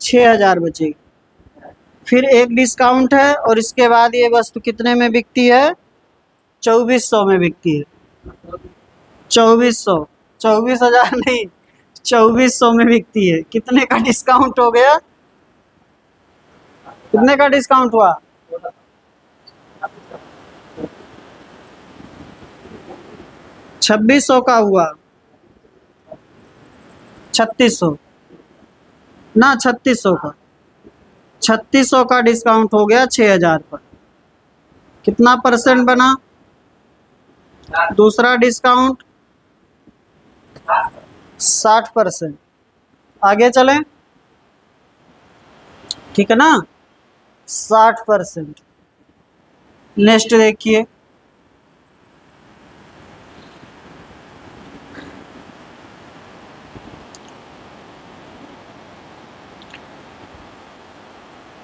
6,000 बचेगा। फिर एक डिस्काउंट है और इसके बाद ये वस्तु कितने में बिकती है, 2400 में बिकती है। 2400, 24,000 नहीं, 2400 में बिकती है। कितने का डिस्काउंट हो गया, कितने का डिस्काउंट हुआ, 2600 का हुआ, 3600 ना, 3600 का, 3600 का डिस्काउंट हो गया 6,000 पर। कितना % बना, दूसरा डिस्काउंट 60%। आगे चलें, ठीक है ना, 60%। नेक्स्ट देखिए,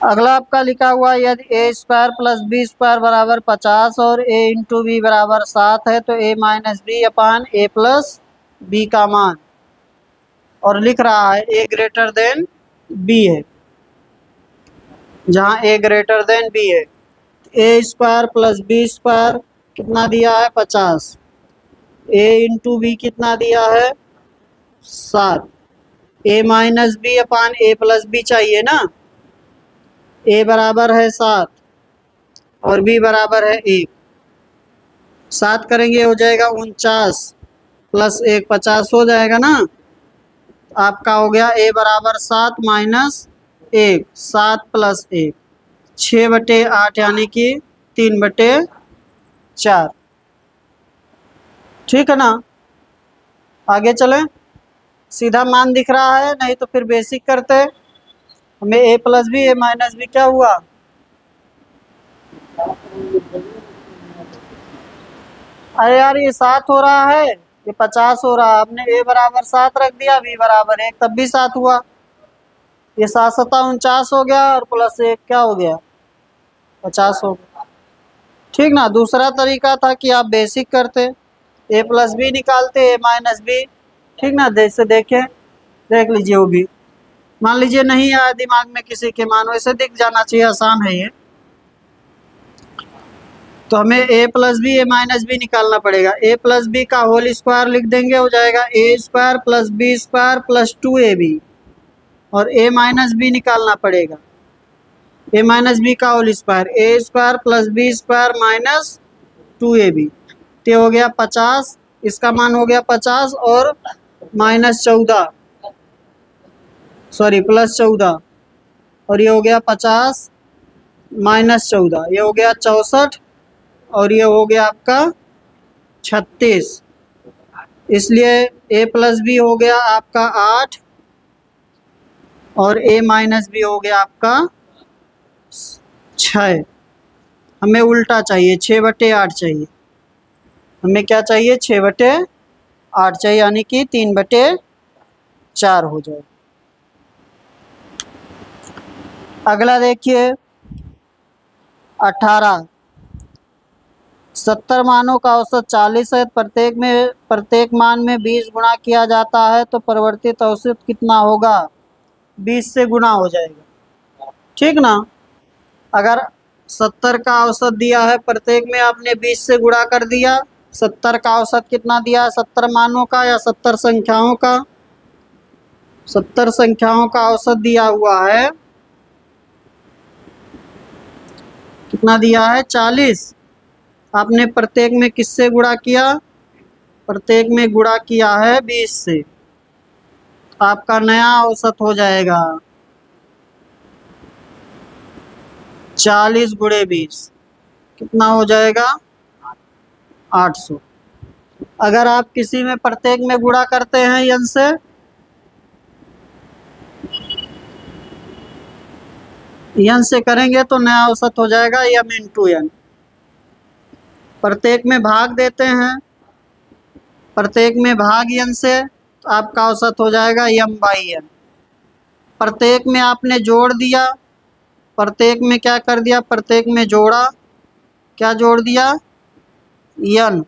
अगला आपका लिखा हुआ है, यदि a² + b² बराबर 50 और a × b बराबर 7 है तो a - b upon a + b का मान, और लिख रहा है a > b है, जहाँ a > b है। a² + b² कितना दिया है 50, a × b कितना दिया है 7, a - b upon a + b चाहिए ना। a बराबर है 7 और b बराबर है 1, 7 करेंगे हो जाएगा 49 + 1 50 हो जाएगा ना। आपका हो गया a बराबर 7 - 1, 7 + 1, 6/8 यानी कि 3/4, ठीक है ना। आगे चलें, सीधा मान दिख रहा है, नहीं तो फिर बेसिक करते। हमें a + b, a - b क्या हुआ, अरे यार ये 7 हो रहा है, ये 50 हो रहा है। आपने a बराबर 7 रख दिया, b बराबर 1, तब भी 7 हुआ। ये 7 × 7 49 हो गया और +1 क्या हो गया, 50 हो गया, ठीक ना। दूसरा तरीका था कि आप बेसिक करते, a + b निकालते, a - b, ठीक ना। जैसे देखें, देख लीजिए, वो भी मान लीजिए नहीं आया दिमाग में किसी के, मान वैसे दिख जाना चाहिए, आसान है ये। तो हमें a + b, a - b निकालना पड़ेगा। a + b का होल स्क्वायर लिख देंगे, हो जाएगा a² + b² + 2ab, और a - b निकालना पड़ेगा, a - b का whole square, a² + b² - 2ab, तो हो गया 50, इसका मान हो गया 50 और -14, सॉरी +14, और ये हो गया 50 -14, ये हो गया 64, और ये हो गया आपका 36। इसलिए a + b हो गया आपका 8 और a - b हो गया आपका 6। हमें उल्टा चाहिए, 6/8 चाहिए, हमें क्या चाहिए, 6/8 चाहिए, यानी कि 3/4 हो जाए। अगला देखिए 18, 70 मानों का औसत 40 है, प्रत्येक मान में 20 गुणा किया जाता है तो परिवर्तित औसत कितना होगा, 20 से गुणा हो जाएगा, ठीक ना। अगर 70 का औसत दिया है, प्रत्येक में आपने 20 से गुणा कर दिया, 70 का औसत कितना दिया है, 70 मानों का या 70 संख्याओं का, 70 संख्याओं का औसत दिया हुआ है, कितना दिया है 40। आपने प्रत्येक में किससे गुणा किया, प्रत्येक में गुणा किया है 20 से, आपका नया औसत हो जाएगा 40 × 20, कितना हो जाएगा 800। अगर आप किसी में प्रत्येक में गुणा करते हैं n से, n से करेंगे तो नया औसत हो जाएगा m इंटू n। प्रत्येक में भाग देते हैं, प्रत्येक में भाग n से, तो आपका औसत हो जाएगा m बाई n। प्रत्येक में आपने जोड़ दिया, प्रत्येक में क्या कर दिया, प्रत्येक में जोड़ा, क्या जोड़ दिया, n,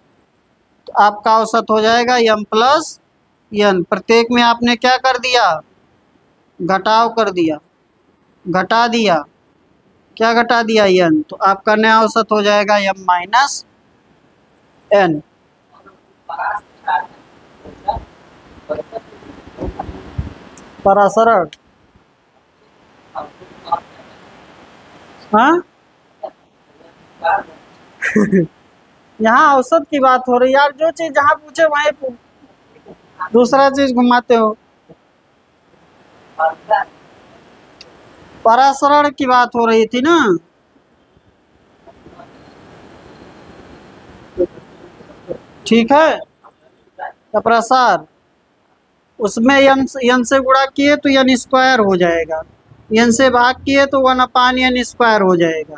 तो आपका औसत हो जाएगा m प्लस n। प्रत्येक में आपने क्या कर दिया, घटाव कर दिया, घटा दिया, क्या घटा दिया, n, तो आपका नया औसत हो जाएगा m माइनस n। परासरण, हाँ यहाँ औसत की बात हो रही है यार, जो चीज जहाँ पूछे वहीं दूसरा चीज घुमाते हो। परासरण की बात हो रही थी ना। ठीक है, या प्रसार, उसमें n से गुणा किए तो n स्क्वायर हो जाएगा, n से भाग किए तो 1/n स्क्वायर हो जाएगा।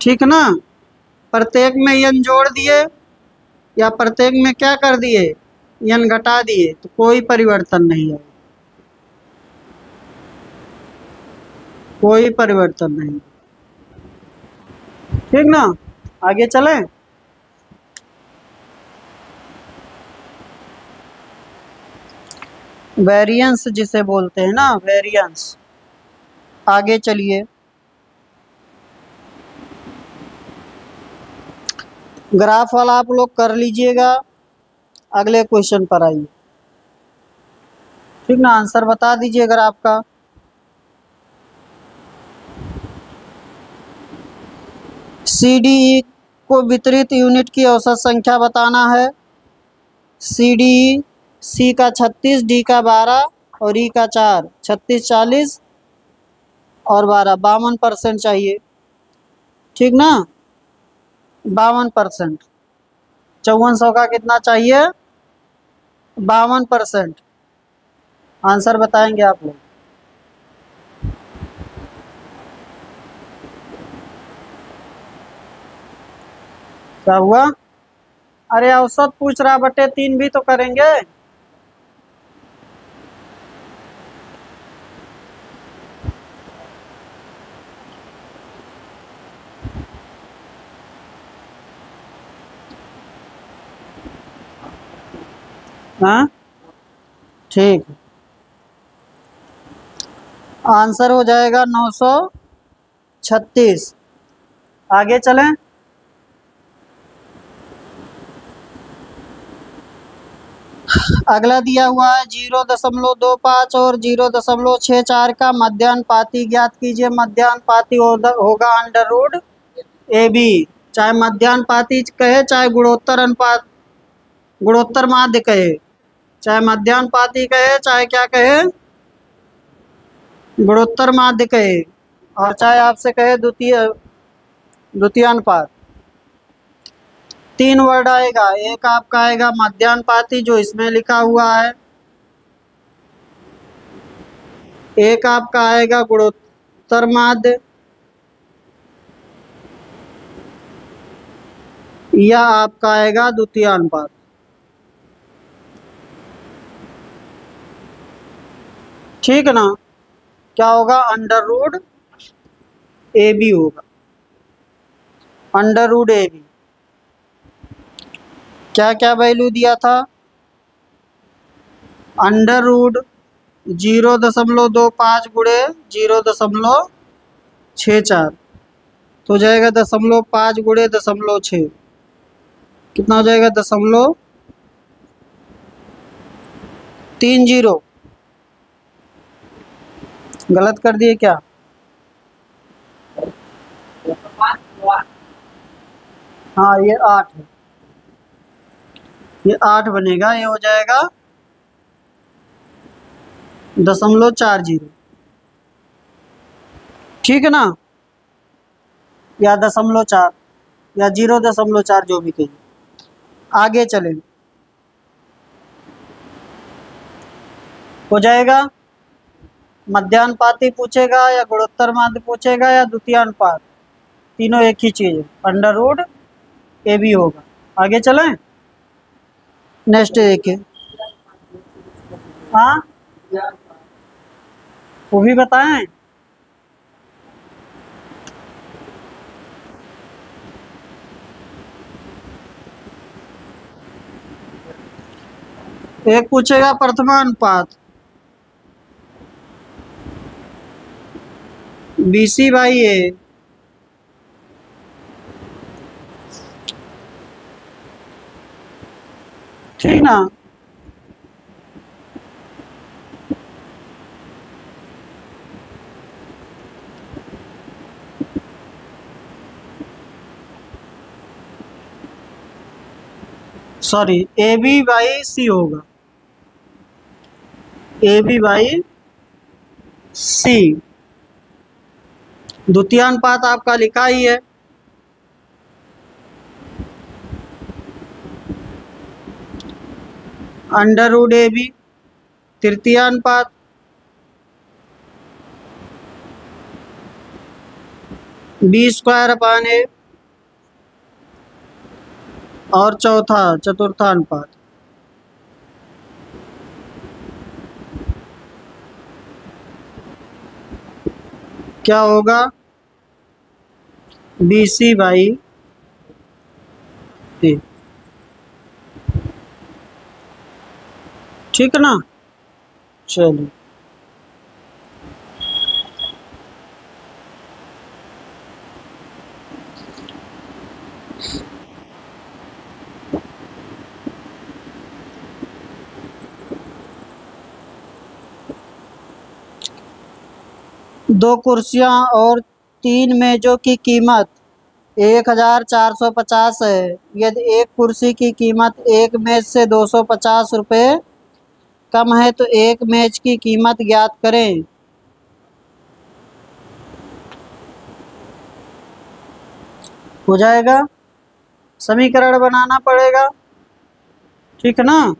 ठीक ना, प्रत्येक में n जोड़ दिए या प्रत्येक में क्या कर दिए, n घटा दिए, तो कोई परिवर्तन नहीं है, कोई परिवर्तन नहीं। ठीक ना, आगे चलें। वेरिएंस जिसे बोलते हैं ना, वेरिएंस। आगे चलिए, ग्राफ वाला आप लोग कर लीजिएगा, अगले क्वेश्चन पर आइए। ठीक ना, आंसर बता दीजिए ग्राफ का। CDE को वितरित यूनिट की औसत संख्या बताना है। CDE, C का 36, D का 12 और E का 4, 36, 40 और 12, 52% चाहिए। ठीक ना, 52%, 5400 का कितना चाहिए, 52%। आंसर बताएंगे आप लोग। क्या हुआ, अरे औसत पूछ रहा, बटे 3 भी तो करेंगे। हाँ ठीक, आंसर हो जाएगा 936। आगे चलें। अगला दिया हुआ है 0.25 और 0.64 का मध्यानुपाती ज्ञात कीजिए। मध्यानुपाती होगा अंडर रूट AB, चाहे मध्यानुपाती कहे चाहे गुणोत्तर अनुपात, गुणोत्तर माध्य कहे, चाहे मध्यानुपाती कहे चाहे क्या कहे, गुणोत्तर माध्य कहे, और चाहे आपसे कहे द्वितीयानुपात। 3 वर्ड आएगा, एक आपका आएगा मध्यानुपाती जो इसमें लिखा हुआ है, एक आपका आएगा गुणोत्तर माध्य, या आपका आएगा द्वितीयानुपात। ठीक ना, क्या होगा, अंडर रूट AB होगा, अंडर रूट AB। क्या क्या वैल्यू दिया था, अंडर रूट 0.25 गुणे 0.64, तो हो जाएगा 0.5 गुणे 0.6, कितना हो जाएगा, 0.30। गलत कर दिए क्या, हाँ ये 8 है, ये 8 बनेगा, ये हो जाएगा 0.40। ठीक है ना, या 0.4 या 0.4 जो भी कहिए। आगे चलें, हो जाएगा मध्यानुपाती पूछेगा या गुणोत्तर माध्य पूछेगा या द्वितीयानुपात, तीनों एक ही चीज है, अंडर रूट ए बी होगा। आगे चलें, नेक्स्ट देखिए। हाँ वो भी बताएं। एक पूछेगा प्रथमानुपात BC बाई ए, ठीक ना। सॉरी AB बाई C होगा, AB बाई C। द्वितीयानुपात आपका लिखा ही है, अंडर रूट ए बी। तृतीयानुपात B² A, और चौथा चतुर्थानुपात क्या होगा, BC बाई ए, ठीक है ना। चलिए दो कुर्सियां और 3 मेजों की कीमत 1450 है। यदि एक कुर्सी की कीमत एक मेज से 250 रुपये कम है तो एक मेज की कीमत ज्ञात करें। हो जाएगा, समीकरण बनाना पड़ेगा, ठीक है ना।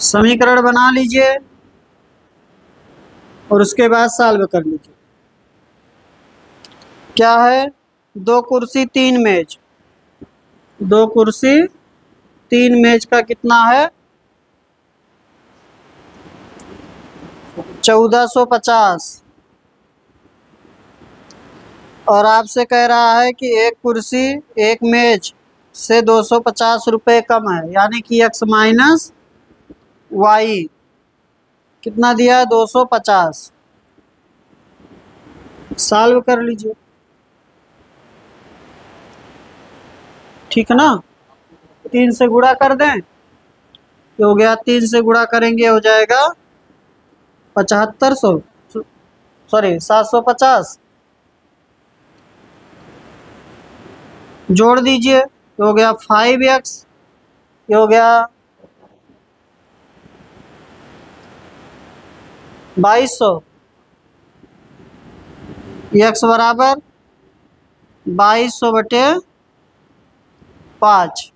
समीकरण बना लीजिए और उसके बाद सॉल्व कर लीजिए। क्या है, दो कुर्सी तीन मेज, दो कुर्सी तीन मेज का कितना है 1450, और आपसे कह रहा है कि एक कुर्सी एक मेज से 250 रुपये कम है, यानी कि x माइनस वाई कितना दिया है 250। सॉल्व कर लीजिए, ठीक है ना। 3 से गुणा कर दें, ये हो गया, 3 से गुणा करेंगे हो जाएगा 7500, सॉरी 750। जोड़ दीजिए, ये हो गया 5x, ये हो गया 2200, x बराबर 2200/5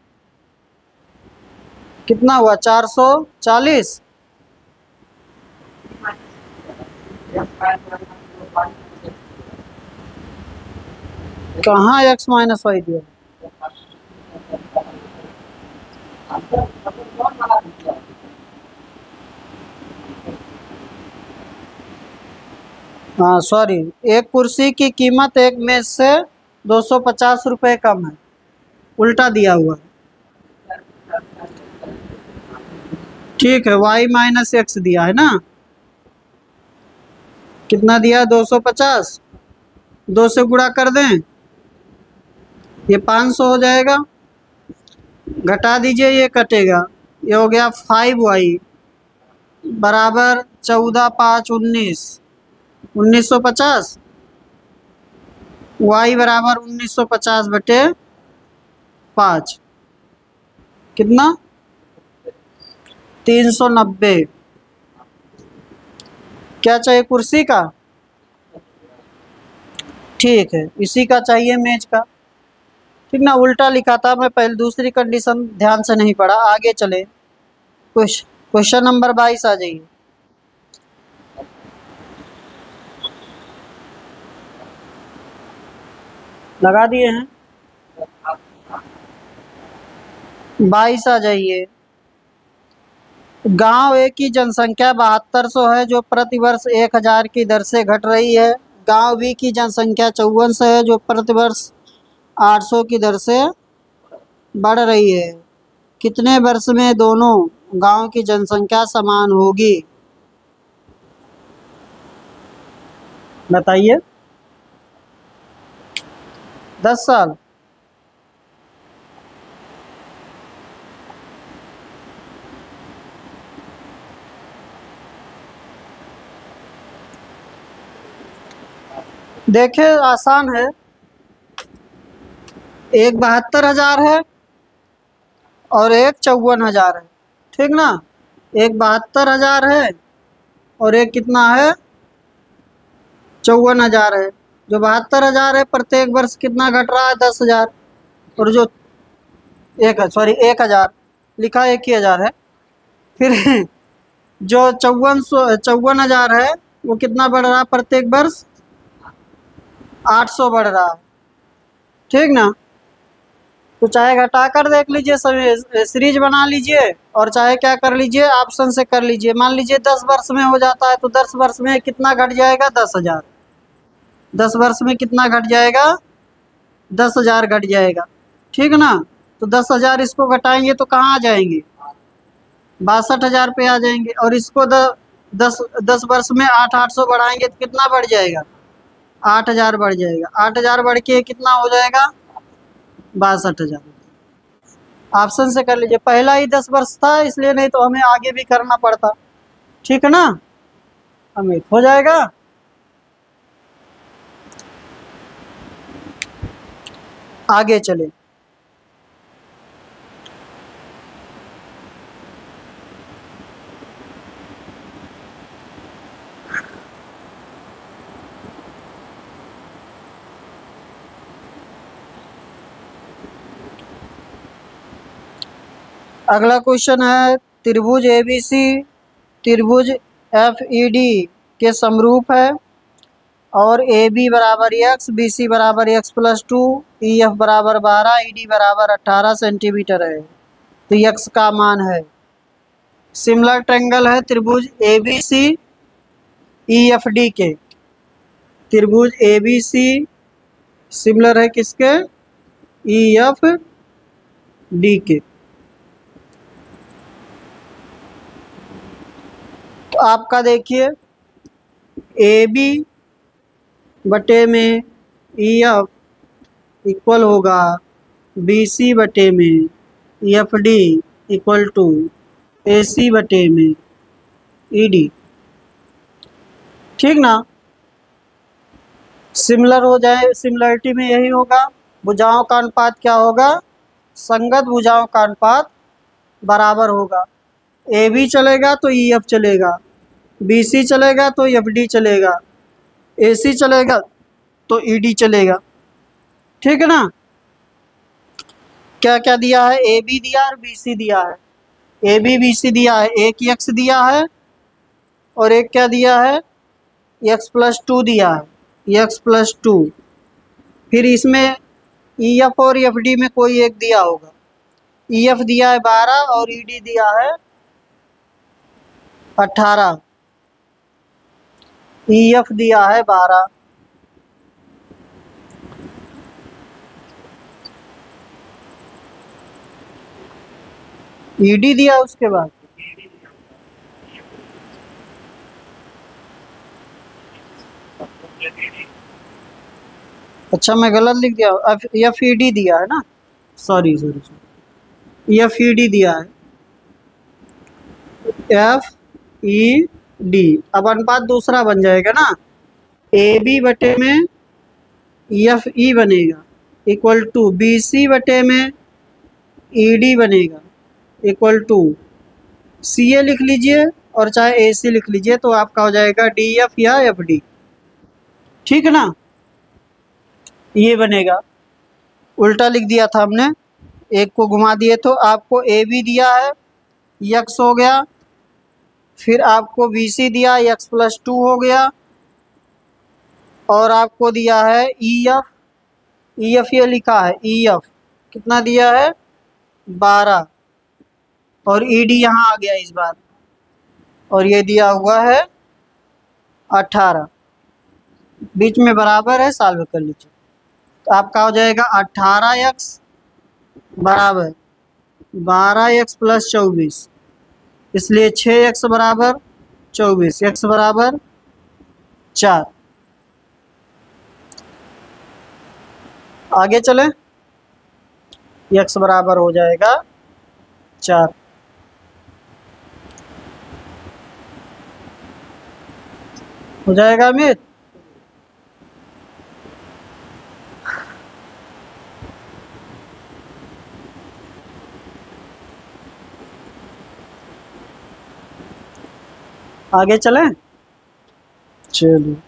कितना हुआ 440। कहाँ x माइनस वाई दिया, हाँ सॉरी, एक कुर्सी की कीमत एक मेज से 250 रुपये कम है, उल्टा दिया हुआ है, ठीक है। y माइनस एक्स दिया है ना, कितना दिया 250, 2 से गुणा कर दें, ये 500 हो जाएगा, घटा दीजिए ये कटेगा, ये हो गया 5y बराबर 14 5 19, 1950, y बराबर 1950/5 कितना 390। क्या चाहिए कुर्सी का, ठीक है, इसी का चाहिए मेज का, ठीक ना। उल्टा लिखा था मैं पहले, दूसरी कंडीशन ध्यान से नहीं पढ़ा। आगे चले, क्वेश्चन नंबर 22 आ जाइए। लगा दिए हैं। 22 आ जाइए। गांव ए की जनसंख्या 7200 है जो प्रतिवर्ष 1000 की दर से घट रही है। गांव बी की जनसंख्या 5400 है जो प्रतिवर्ष 800 की दर से बढ़ रही है। कितने वर्ष में दोनों गांव की जनसंख्या समान होगी? बताइए। 10 साल। देखिए आसान है। एक 72,000 है और एक 54,000 है, ठीक ना। एक 72,000 है और एक कितना है, 54,000 है। जो 72,000 है प्रत्येक वर्ष कितना घट रहा है, 10,000। और जो 1,000 लिखा 1,000 है। फिर जो 54,000 है वो कितना बढ़ रहा है प्रत्येक वर्ष, 800 बढ़ रहा है, ठीक ना। तो चाहे घटा कर देख लीजिए, सीरीज बना लीजिए और चाहे क्या कर लीजिए, ऑप्शन से कर लीजिए। मान लीजिए 10 वर्ष में हो जाता है तो 10 वर्ष में कितना घट जाएगा, 10,000। 10 वर्ष में कितना घट जाएगा, 10,000 घट जाएगा, ठीक ना। तो 10,000 इसको घटाएंगे तो कहाँ आ जाएंगे, 62,000 पे आ जाएंगे। और इसको 10 वर्ष में 800 बढ़ाएंगे तो कितना बढ़ जाएगा, 8,000 बढ़ जाएगा। 8,000 बढ़ के कितना हो जाएगा, 62,000। ऑप्शन से कर लीजिए। पहला ही 10 वर्ष था इसलिए, नहीं तो हमें आगे भी करना पड़ता, ठीक है ना। अमित हो जाएगा। आगे चले। अगला क्वेश्चन है, त्रिभुज ABC त्रिभुज FED के समरूप है और AB बराबर x, BC बराबर x+2, EF बराबर 12, ED बराबर 18 सेंटीमीटर है। तो x का मान है। सिमिलर ट्रायंगल है त्रिभुज ABC EFD के। त्रिभुज ABC सिमिलर है किसके, EFD के। तो आपका देखिए AB बटे में EF इक्वल होगा BC बटे में EFD इक्वल टू AC बटे में ED, ठीक ना। सिमिलर हो जाए, सिमिलरिटी में यही होगा। भुजाओं का अनुपात क्या होगा, संगत भुजाओं का अनुपात बराबर होगा। AB चलेगा तो EF चलेगा, BC चलेगा तो FD चलेगा, AC चलेगा तो ED चलेगा, ठीक है ना। क्या क्या दिया है, AB दिया और BC दिया है। AB BC दिया है, एक x दिया है और एक क्या दिया है, x+2 दिया है, x+2। फिर इसमें EF और FD में कोई एक दिया होगा। EF दिया है 12 और ED दिया है 18। EF दिया है 12, ED दिया उसके बाद। अच्छा मैं गलत लिख दिया, FED दिया है ना, सॉरी सॉरी सॉरी, FED दिया है, FED। अब अनुपात दूसरा बन जाएगा ना, AB बटे में FE बनेगा इक्वल टू BC बटे में ED बनेगा इक्वल टू CA लिख लीजिए और चाहे AC लिख लीजिए, तो आपका हो जाएगा DF या FD, ठीक है ना। ये बनेगा, उल्टा लिख दिया था हमने, एक को घुमा दिए। तो आपको AB दिया है, x हो गया। फिर आपको BC दिया, x+2 हो गया। और आपको दिया है EF ई एफ ये लिखा है, ई एफ कितना दिया है 12, और ई डी यहाँ आ गया इस बार, और ये दिया हुआ है 18, बीच में बराबर है, सॉल्व कर लीजिए। तो आपका हो जाएगा 18x बराबर 12x प्लस 24, इसलिए 6x बराबर 24, x बराबर 4। आगे चलें, x बराबर हो जाएगा 4। हो जाएगा अमित? आगे चलें, चलिए।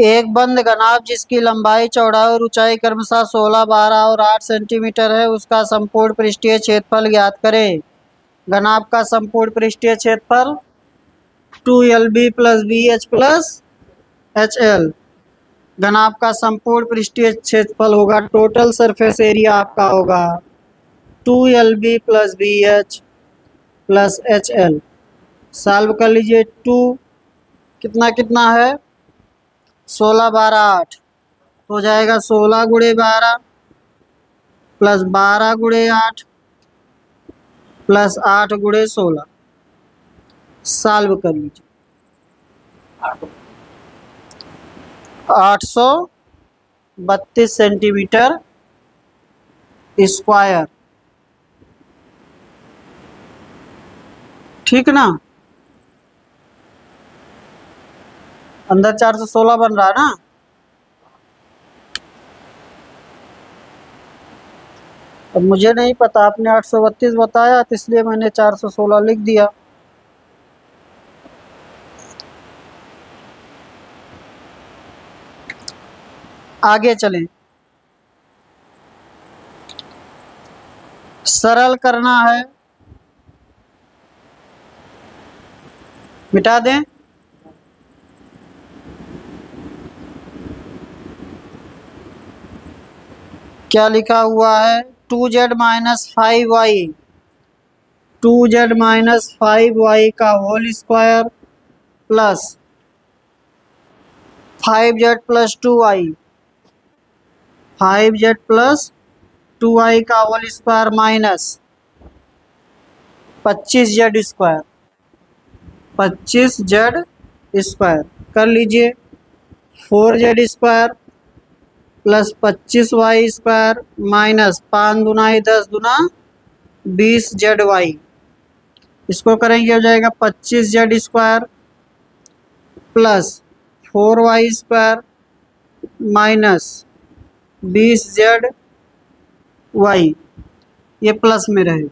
एक बंद घनाभ जिसकी लंबाई, चौड़ाई और ऊंचाई क्रमशः 16, 12 और 8 सेंटीमीटर है, उसका संपूर्ण पृष्ठीय क्षेत्रफल ज्ञात करें। घनाभ का संपूर्ण पृष्ठीय क्षेत्रफल 2LB plus BH plus HL। घनाभ का संपूर्ण पृष्ठीय क्षेत्रफल होगा, टोटल सरफेस एरिया आपका होगा 2LB plus BH plus HL। Solve कर लीजिए, 2 कितना कितना है 16, 12, 8, हो जाएगा 16 गुणे 12 प्लस 12 गुणे 8 प्लस 8 गुणे 16। सॉल्व कर लीजिए, 832 सेंटीमीटर स्क्वायर, ठीक ना। अंदर 416 बन रहा है ना। अब मुझे नहीं पता, आपने 832 बताया तो इसलिए मैंने 416 लिख दिया। आगे चलें, सरल करना है, मिटा दें। क्या लिखा हुआ है 2z minus 5y, 2z minus 5y का whole square plus 5z plus 2y, 5z plus 2y का whole square minus 25z square, 25z square कर लीजिए, 4z square plus 25y square minus 5 दूना 10 दूना 20zy। इसको करेंगे हो जाएगा 25z square plus 4y square minus 20zy, ये प्लस में रहे,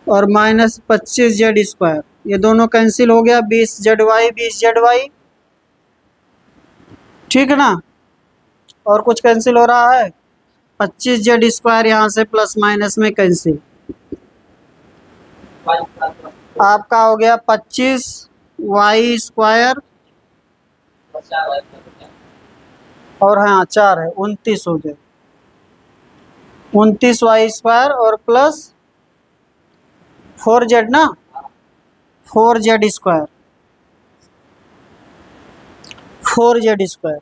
और माइनस 25z स्क्वायर, ये दोनों कैंसिल हो गया, 20zy, ठीक ना। और कुछ कैंसिल हो रहा है, 25z स्क्वायर यहाँ से प्लस माइनस में कैंसिल, आपका हो गया 25y स्क्वायर, और हाँ 4 है 29 हो जाए, 29y स्क्वायर और प्लस 4z ना, 4z स्क्वायर, 4z स्क्वायर।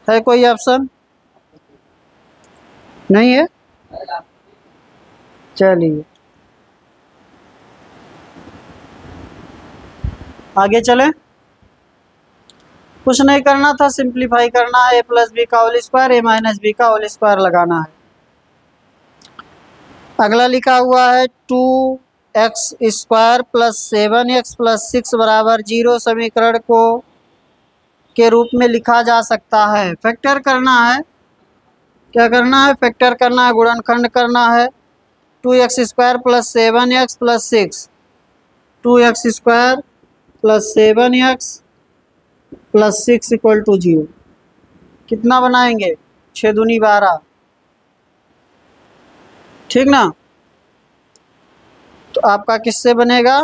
है कोई ऑप्शन? नहीं है, चलिए आगे चलें। कुछ नहीं करना था, सिंप्लीफाई करना है, a प्लस बी का whole square, a minus B का होल स्क्वायर लगाना है। अगला लिखा हुआ है 2x square plus 7x plus 6 बराबर 0 समीकरण को के रूप में लिखा जा सकता है। फैक्टर करना है, क्या करना है, फैक्टर करना है, गुणनखंड करना है। 2x square plus 7x plus 6, 2x square plus 7x plus 6 equal to 0। कितना बनाएंगे 6 दूनी 12, ठीक ना। तो आपका किससे बनेगा,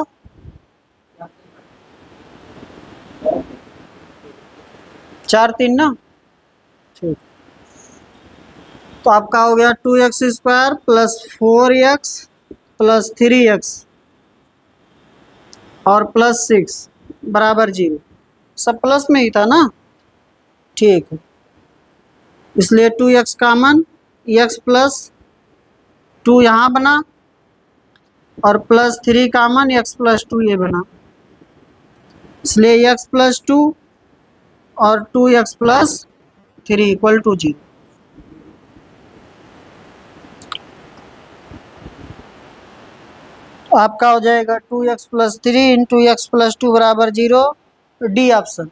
4 3 ना, ठीक। तो आपका हो गया 2x² plus 4x plus 3x और प्लस 6 बराबर 0। सब प्लस में ही था ना, ठीक है। इसलिए 2x कॉमन, x प्लस 2 यहाँ बना और प्लस 3 कॉमन, x प्लस 2 ये बना। इसलिए x प्लस 2 और 2x प्लस 3 इक्वल टू 0। आपका हो जाएगा 2x plus 3 into x plus 2 बराबर 0, डी ऑप्शन,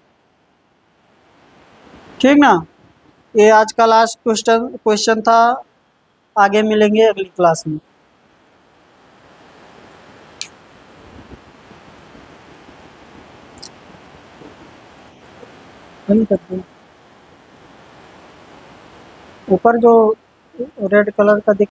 ठीक ना। ये आज का लास्ट क्वेश्चन था। आगे मिलेंगे अगली क्लास में। ऊपर जो रेड कलर का दिख